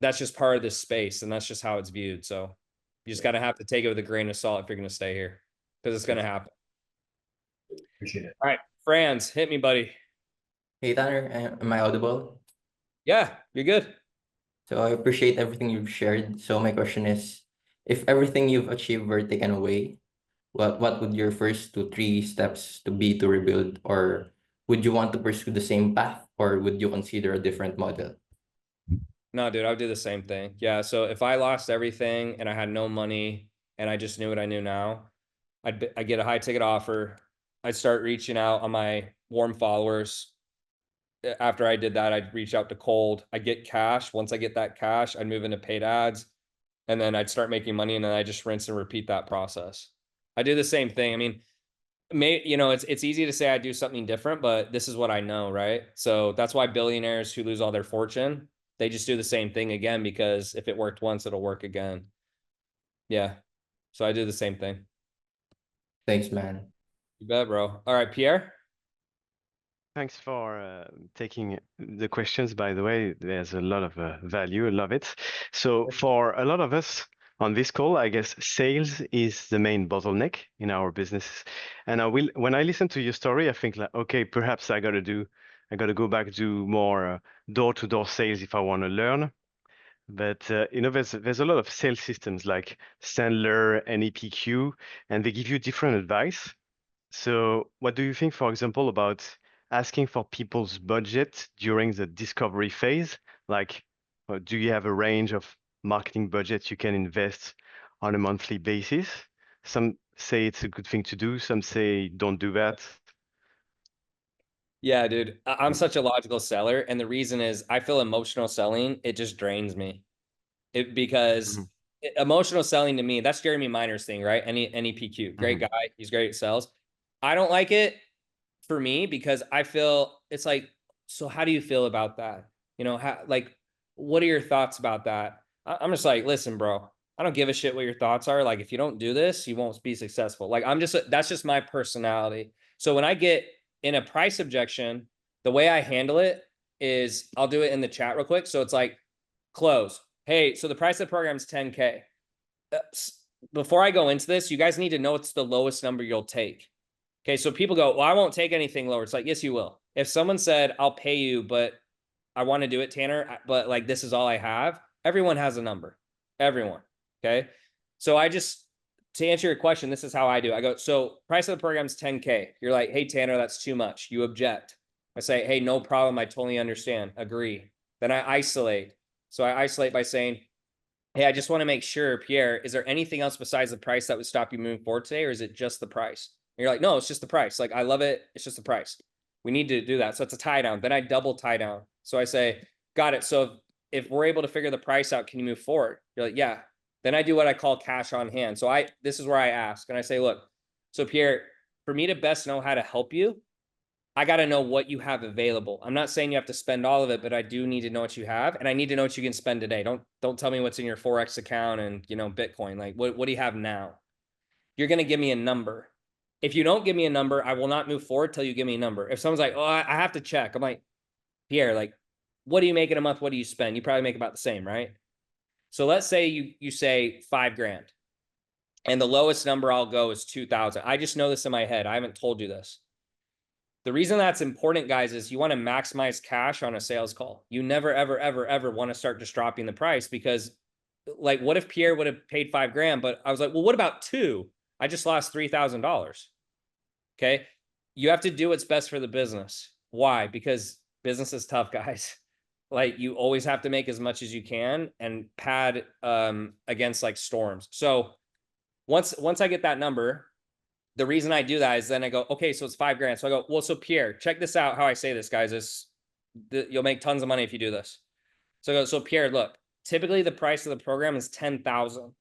that's just part of this space, and that's just how it's viewed. So you just gotta have to take it with a grain of salt if you're gonna stay here, because it's gonna happen. Appreciate it. All right, Franz, hit me, buddy. Hey Tanner, am I audible? Yeah, you're good. So I appreciate everything you've shared. So my question is, if everything you've achieved were taken away, what would your first 2-3 steps to be to rebuild? Or would you want to pursue the same path, or would you consider a different model? No, dude, I would do the same thing. Yeah, so if I lost everything and I had no money and I just knew what I knew now, I'd get a high ticket offer. I'd start reaching out on my warm followers. After I did that, I'd reach out to cold. I'd get cash. Once I get that cash, I'd move into paid ads, and then I'd start making money, and then I just rinse and repeat that process. I do the same thing. I mean, it's easy to say I do something different, but this is what I know, right? So that's why billionaires who lose all their fortune, they just do the same thing again, because if it worked once, it'll work again. Yeah. So I do the same thing. Thanks, man. You bet, bro. All right, Pierre. Thanks for taking the questions. By the way, there's a lot of value. I love it. So for a lot of us on this call, I guess sales is the main bottleneck in our business. And when I listen to your story, I think like, okay, perhaps I got to go back to more door-to-door sales if I want to learn. But there's a lot of sales systems like Sandler and EPQ, and they give you different advice. So what do you think, for example, about asking for people's budget during the discovery phase? Like, do you have a range of marketing budgets you can invest on a monthly basis? Some say it's a good thing to do. Some say don't do that. Yeah, dude, I'm such a logical seller. And the reason is I feel emotional selling, it just drains me. Because emotional selling to me, that's Jeremy Miner's thing, right? NEPQ, great guy. He's great at sales. I don't like it for me, because I feel it's like, so how do you feel about that? What are your thoughts about that? I'm just like, listen, bro, I don't give a shit what your thoughts are. Like, if you don't do this, you won't be successful. Like, that's just my personality. So when I get in a price objection, the way I handle it is I'll do it in the chat real quick. So it's like, close. Hey, so the price of the program is 10K. Before I go into this, you guys need to know it's the lowest number you'll take. Okay, so people go, well, I won't take anything lower. It's like, yes, you will. If someone said, I'll pay you, but I want to do it, Tanner, but like, this is all I have. Everyone has a number. Everyone. Okay. So to answer your question, this is how I do. I go, so price of the program is 10K. You're like, hey, Tanner, that's too much. You object. I say, hey, no problem. I totally understand. Agree. Then I isolate. So I isolate by saying, hey, I just want to make sure, Pierre, is there anything else besides the price that would stop you moving forward today? Or is it just the price? And you're like, no, it's just the price. Like, I love it. It's just the price. We need to do that. So it's a tie down. Then I double tie down. So I say, got it. So if we're able to figure the price out, can you move forward? You're like, yeah. Then I do what I call cash on hand. So this is where I ask, and I say, look, so Pierre, for me to best know how to help you, I got to know what you have available. I'm not saying you have to spend all of it, but I do need to know what you have, and I need to know what you can spend today. Don't tell me what's in your Forex account and Bitcoin. Like, what do you have now? You're going to give me a number. if you don't give me a number, I will not move forward till you give me a number. If someone's like, oh, I have to check. I'm like, Pierre, like, what do you make in a month? What do you spend? You probably make about the same, right? So let's say you say $5,000 and the lowest number I'll go is 2,000. I just know this in my head. I haven't told you this. The reason that's important, guys, is you want to maximize cash on a sales call. You never, ever, ever, ever want to start just dropping the price, because like, what if Pierre would have paid $5,000, but I was like, well, what about 2? I just lost $3,000. Okay. You have to do what's best for the business. Why? Because business is tough, guys. Like, you always have to make as much as you can and pad against like storms. So once I get that number, the reason I do that is then I go, okay, so it's $5,000. So I go, well, so Pierre, check this out. How I say this, guys, you'll make tons of money if you do this. So I go, so Pierre, look, typically the price of the program is 10,000,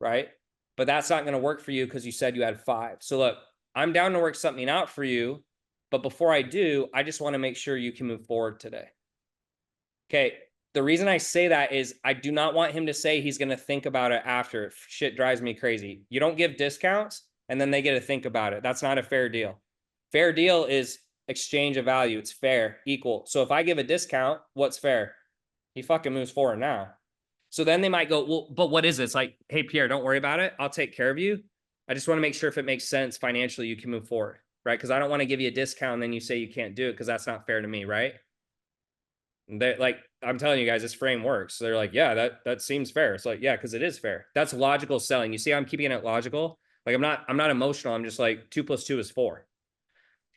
right? But that's not going to work for you because you said you had 5. So look, I'm down to work something out for you. But before I do, I just want to make sure you can move forward today. Okay. The reason I say that is I do not want him to say he's going to think about it after. Shit drives me crazy. You don't give discounts and then they get to think about it. That's not a fair deal. Fair deal is exchange of value. It's fair, equal. So if I give a discount, what's fair? He fucking moves forward now. So then they might go, well, but what is this? Like, hey, Pierre, don't worry about it. I'll take care of you. I just want to make sure if it makes sense financially, you can move forward, right? Because I don't want to give you a discount and then you say you can't do it, because that's not fair to me, right? They're like, I'm telling you guys, this frame works. So they're like, yeah, that seems fair. It's like, yeah, because it is fair. That's logical selling. You see, I'm keeping it logical. Like, I'm not emotional. I'm just like 2 + 2 is 4.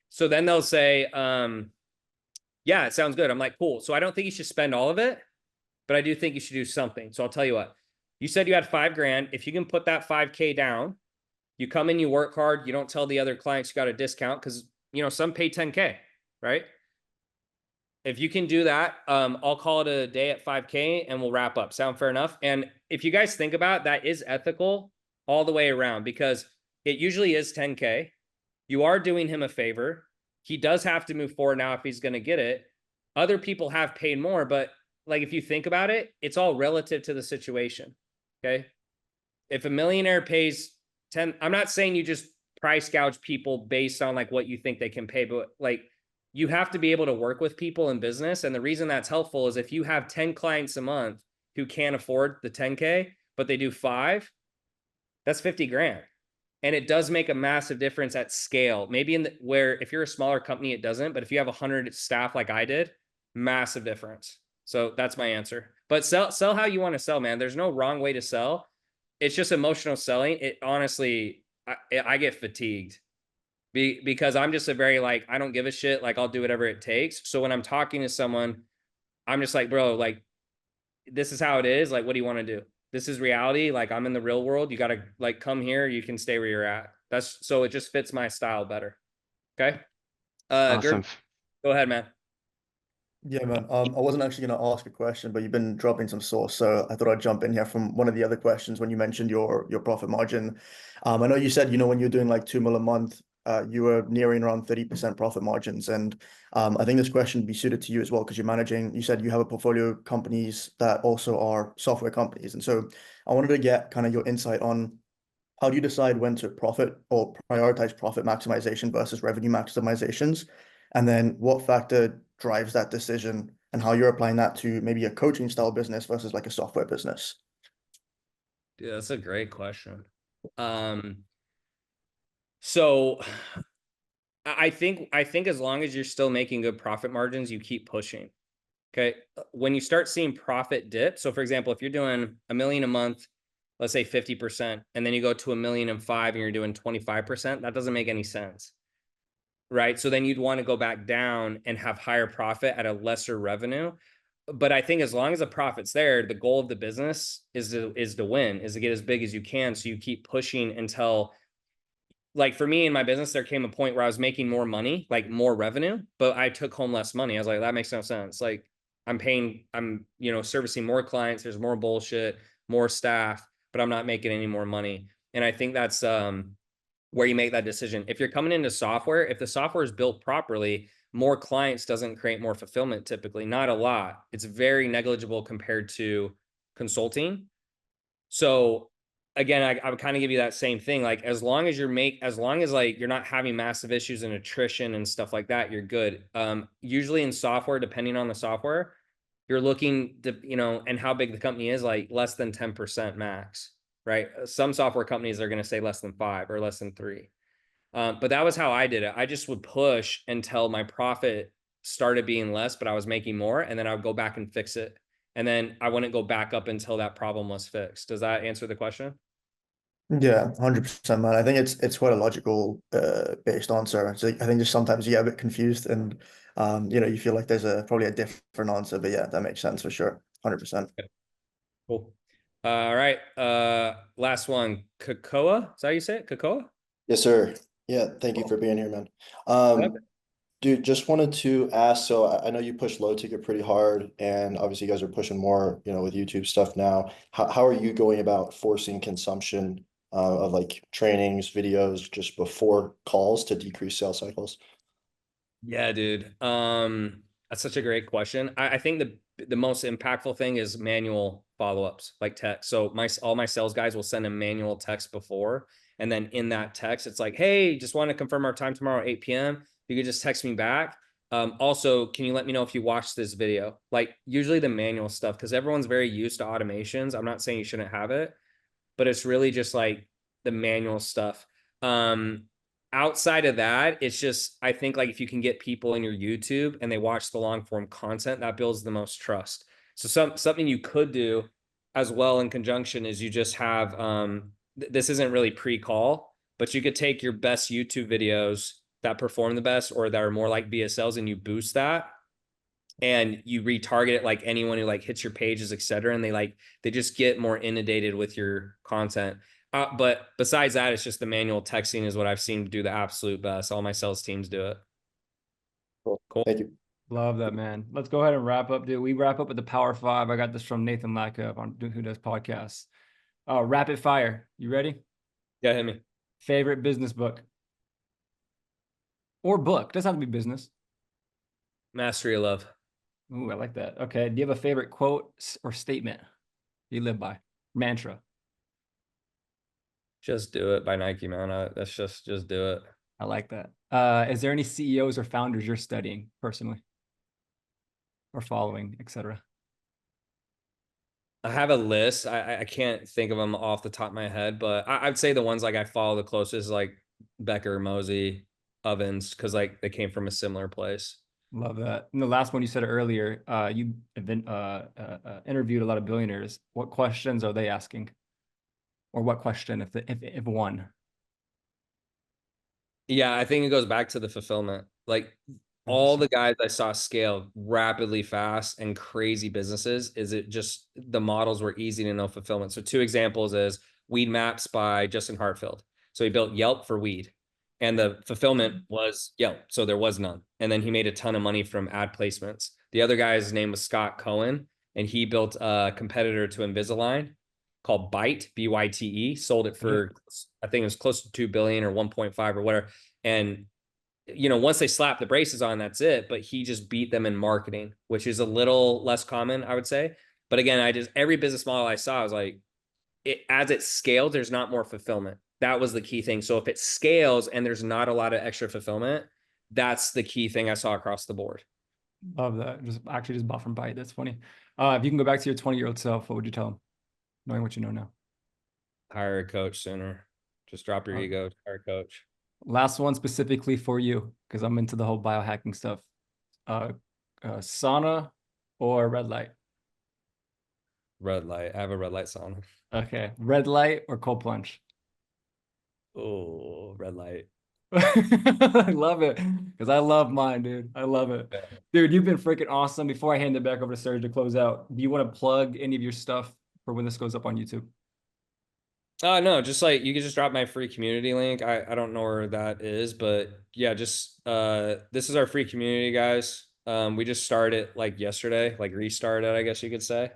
So then they'll say, yeah, it sounds good. I'm like, cool. So I don't think you should spend all of it, but I do think you should do something. So I'll tell you what, you said you had $5,000. If you can put that 5K down, you come in, you work hard. You don't tell the other clients you got a discount, because, you know, some pay 10K, right? If you can do that, I'll call it a day at 5K and we'll wrap up. Sound fair enough? And if you guys think about it, that is ethical all the way around, because it usually is 10K. You are doing him a favor. He does have to move forward now if he's going to get it. Other people have paid more, but like, if you think about it, it's all relative to the situation. Okay. If a millionaire pays 10, I'm not saying you just price gouge people based on like what you think they can pay, but like, you have to be able to work with people in business. And the reason that's helpful is if you have 10 clients a month who can't afford the 10K, but they do 5, that's $50,000. And it does make a massive difference at scale. Maybe where if you're a smaller company, it doesn't, but if you have 100 staff like I did, massive difference. So that's my answer. But sell how you want to sell, man. There's no wrong way to sell. It's just emotional selling. It honestly, I get fatigued because I'm just a very like, I don't give a shit. Like, I'll do whatever it takes. So when I'm talking to someone, I'm just like, bro, like, this is how it is. Like, what do you want to do? This is reality. Like, I'm in the real world. You got to like come here. You can stay where you're at. So it just fits my style better. Okay. Awesome. Go ahead, man. Yeah, man. I wasn't actually going to ask a question, but you've been dropping some sauce, so I thought I'd jump in here from one of the other questions when you mentioned your profit margin. I know you said, you know, when you're doing like 2 mil a month, you were nearing around 30% profit margins, and I think this question would be suited to you as well, because you're managing. You said you have a portfolio of companies that also are software companies, and so I wanted to get kind of your insight on how do you decide when to profit or prioritize profit maximization versus revenue maximizations, and then what factor drives that decision, and how you're applying that to maybe a coaching style business versus like a software business. Yeah, that's a great question. So I think as long as you're still making good profit margins, you keep pushing. Okay. When you start seeing profit dip, so for example, if you're doing $1 million a month, let's say 50%, and then you go to $1.5 million and you're doing 25%, that doesn't make any sense. Right. So then you'd want to go back down and have higher profit at a lesser revenue. But I think as long as the profit's there, the goal of the business is to win, is to get as big as you can. So you keep pushing until, like, for me in my business, there came a point where I was making more money, like more revenue, but I took home less money. I was like, that makes no sense. Like, I'm you know, servicing more clients. There's more bullshit, more staff, but I'm not making any more money. And I think that's, where you make that decision. If you're coming into software, if the software is built properly, more clients doesn't create more fulfillment typically, not a lot. It's very negligible compared to consulting. So again, I would kind of give you that same thing. Like as long as like you're not having massive issues in attrition and stuff like that, you're good. Usually in software, depending on the software, you're looking to, you know, and how big the company is, like less than 10% max, right? Some software companies are going to say less than 5 or less than 3. But that was how I did it. I just would push until my profit started being less, but I was making more, and then I would go back and fix it. And then I wouldn't go back up until that problem was fixed. Does that answer the question? Yeah, 100%, man. I think it's quite a logical based answer. So I think just sometimes you get a bit confused and you know, you feel like there's probably a different answer, but yeah, that makes sense for sure. 100%. Cool. All right. Last one. Cocoa. Is that how you say it? Cocoa? Yes, sir. Yeah, thank you for being here, man. Dude, just wanted to ask, so I know you push low ticket pretty hard, and obviously you guys are pushing more, you know, with YouTube stuff now. How are you going about forcing consumption of like trainings, videos just before calls to decrease sales cycles? Yeah, dude. That's such a great question. I think the most impactful thing is manual follow-ups, like text. So all my sales guys will send a manual text before, and then in that text, it's like, hey, just want to confirm our time tomorrow at 8 p.m. You could just text me back. Also, can you let me know if you watched this video? Like usually the manual stuff, because everyone's very used to automations. I'm not saying you shouldn't have it, but it's really just like the manual stuff. Outside of that, it's just, I think like if you can get people in your YouTube and they watch the long form content, that builds the most trust. So something you could do as well in conjunction is you just have, this isn't really pre-call, but you could take your best YouTube videos that perform the best or that are more like BSLs, and you boost that and you retarget it, like anyone who like hits your pages, etc. And they just get more inundated with your content. But besides that, it's just the manual texting is what I've seen do the absolute best. All my sales teams do it. Cool. Thank you. Love that, man. Let's go ahead and wrap up, dude. We wrap up with the Power 5. I got this from Nathan Lackup on who does podcasts. Rapid fire. You ready? Yeah, hit me. Favorite business book or book? Doesn't have to be business. Mastery of Love. Ooh, I like that. Okay. Do you have a favorite quote or statement you live by? Mantra. Just do it by Nike, man. That's just do it. I like that. Is there any CEOs or founders you're studying personally or following, etc.? I have a list. I can't think of them off the top of my head, but I'd say the ones like I follow the closest, like Becker, Mosey, Ovens, because like they came from a similar place. Love that. And the last one you said earlier, you have been interviewed a lot of billionaires. What questions are they asking? Or what question, if one? Yeah, I think it goes back to the fulfillment. Like all the guys I saw scale rapidly fast and crazy businesses, is it just the models were easy to know fulfillment. So 2 examples is Weed Maps by Justin Hartfield. So he built Yelp for weed, and the fulfillment was Yelp. So there was none. And then he made a ton of money from ad placements. The other guy's name was Scott Cohen, and he built a competitor to Invisalign called Byte, BYTE, sold it for, I think it was close to 2 billion or 1.5 or whatever. And, you know, once they slapped the braces on, that's it. But he just beat them in marketing, which is a little less common, I would say. But again, every business model I saw, I was like, as it scaled, there's not more fulfillment. That was the key thing. So if it scales and there's not a lot of extra fulfillment, that's the key thing I saw across the board. Love that. Just bought from Byte. That's funny. If you can go back to your 20-year-old self, what would you tell him, knowing what you know now? Hire a coach sooner. Just drop your ego, hire a coach. Last one specifically for you, because I'm into the whole biohacking stuff. Sauna or red light? Red light. I have a red light sauna. Okay. Red light or cold plunge? Oh, red light. I love it, because I love mine, dude. I love it. Dude, you've been freaking awesome. Before I hand it back over to Serge to close out, do you want to plug any of your stuff for when this goes up on YouTube? No, just like you can just drop my free community link. I don't know where that is, but yeah, just this is our free community, guys. We just started like yesterday, like restarted, I guess you could say.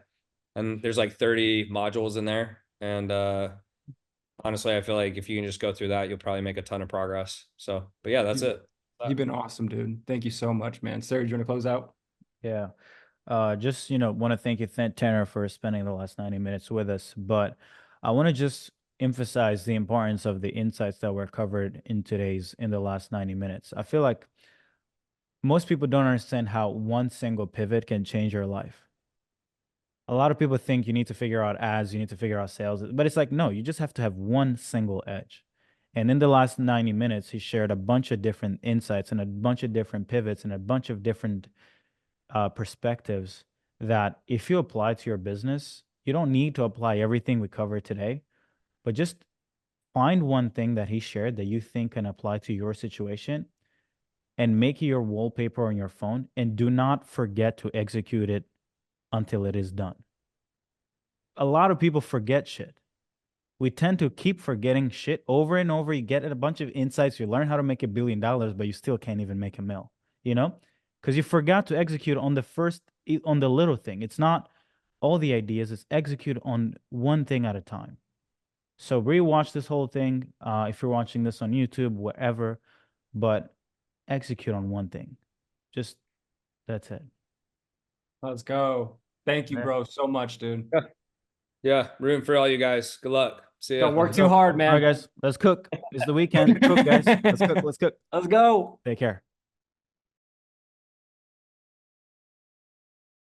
And there's like 30 modules in there. And honestly, I feel like if you can just go through that, you'll probably make a ton of progress. So, but yeah, that's it. You've been awesome, dude. Thank you so much, man. Serge, you want to close out? Yeah. Just, want to thank you, Tanner, for spending the last 90 minutes with us. But I want to just emphasize the importance of the insights that were covered in the last 90 minutes. I feel like most people don't understand how one single pivot can change your life. A lot of people think you need to figure out ads, you need to figure out sales, but it's like, no, you just have to have one single edge. And in the last 90 minutes, he shared a bunch of different insights and a bunch of different pivots and a bunch of different perspectives that if you apply to your business, you don't need to apply everything we covered today, but just find one thing that he shared that you think can apply to your situation and make it your wallpaper on your phone, and do not forget to execute it until it is done. A lot of people forget shit. We tend to keep forgetting shit over and over. You get a bunch of insights, you learn how to make $1 billion, but you still can't even make a mil, you know? Because you forgot to execute on the little thing. It's not all the ideas, it's execute on one thing at a time. So rewatch this whole thing if you're watching this on YouTube, wherever, but execute on one thing. Just, that's it. Let's go. Thank you, Yeah. bro, so much, dude. Yeah, rooting for all you guys. Good luck. See ya. Don't work too hard, man. All right, guys, let's cook. It's the weekend. Cook, guys. Let's cook. Let's cook. Let's go. Take care.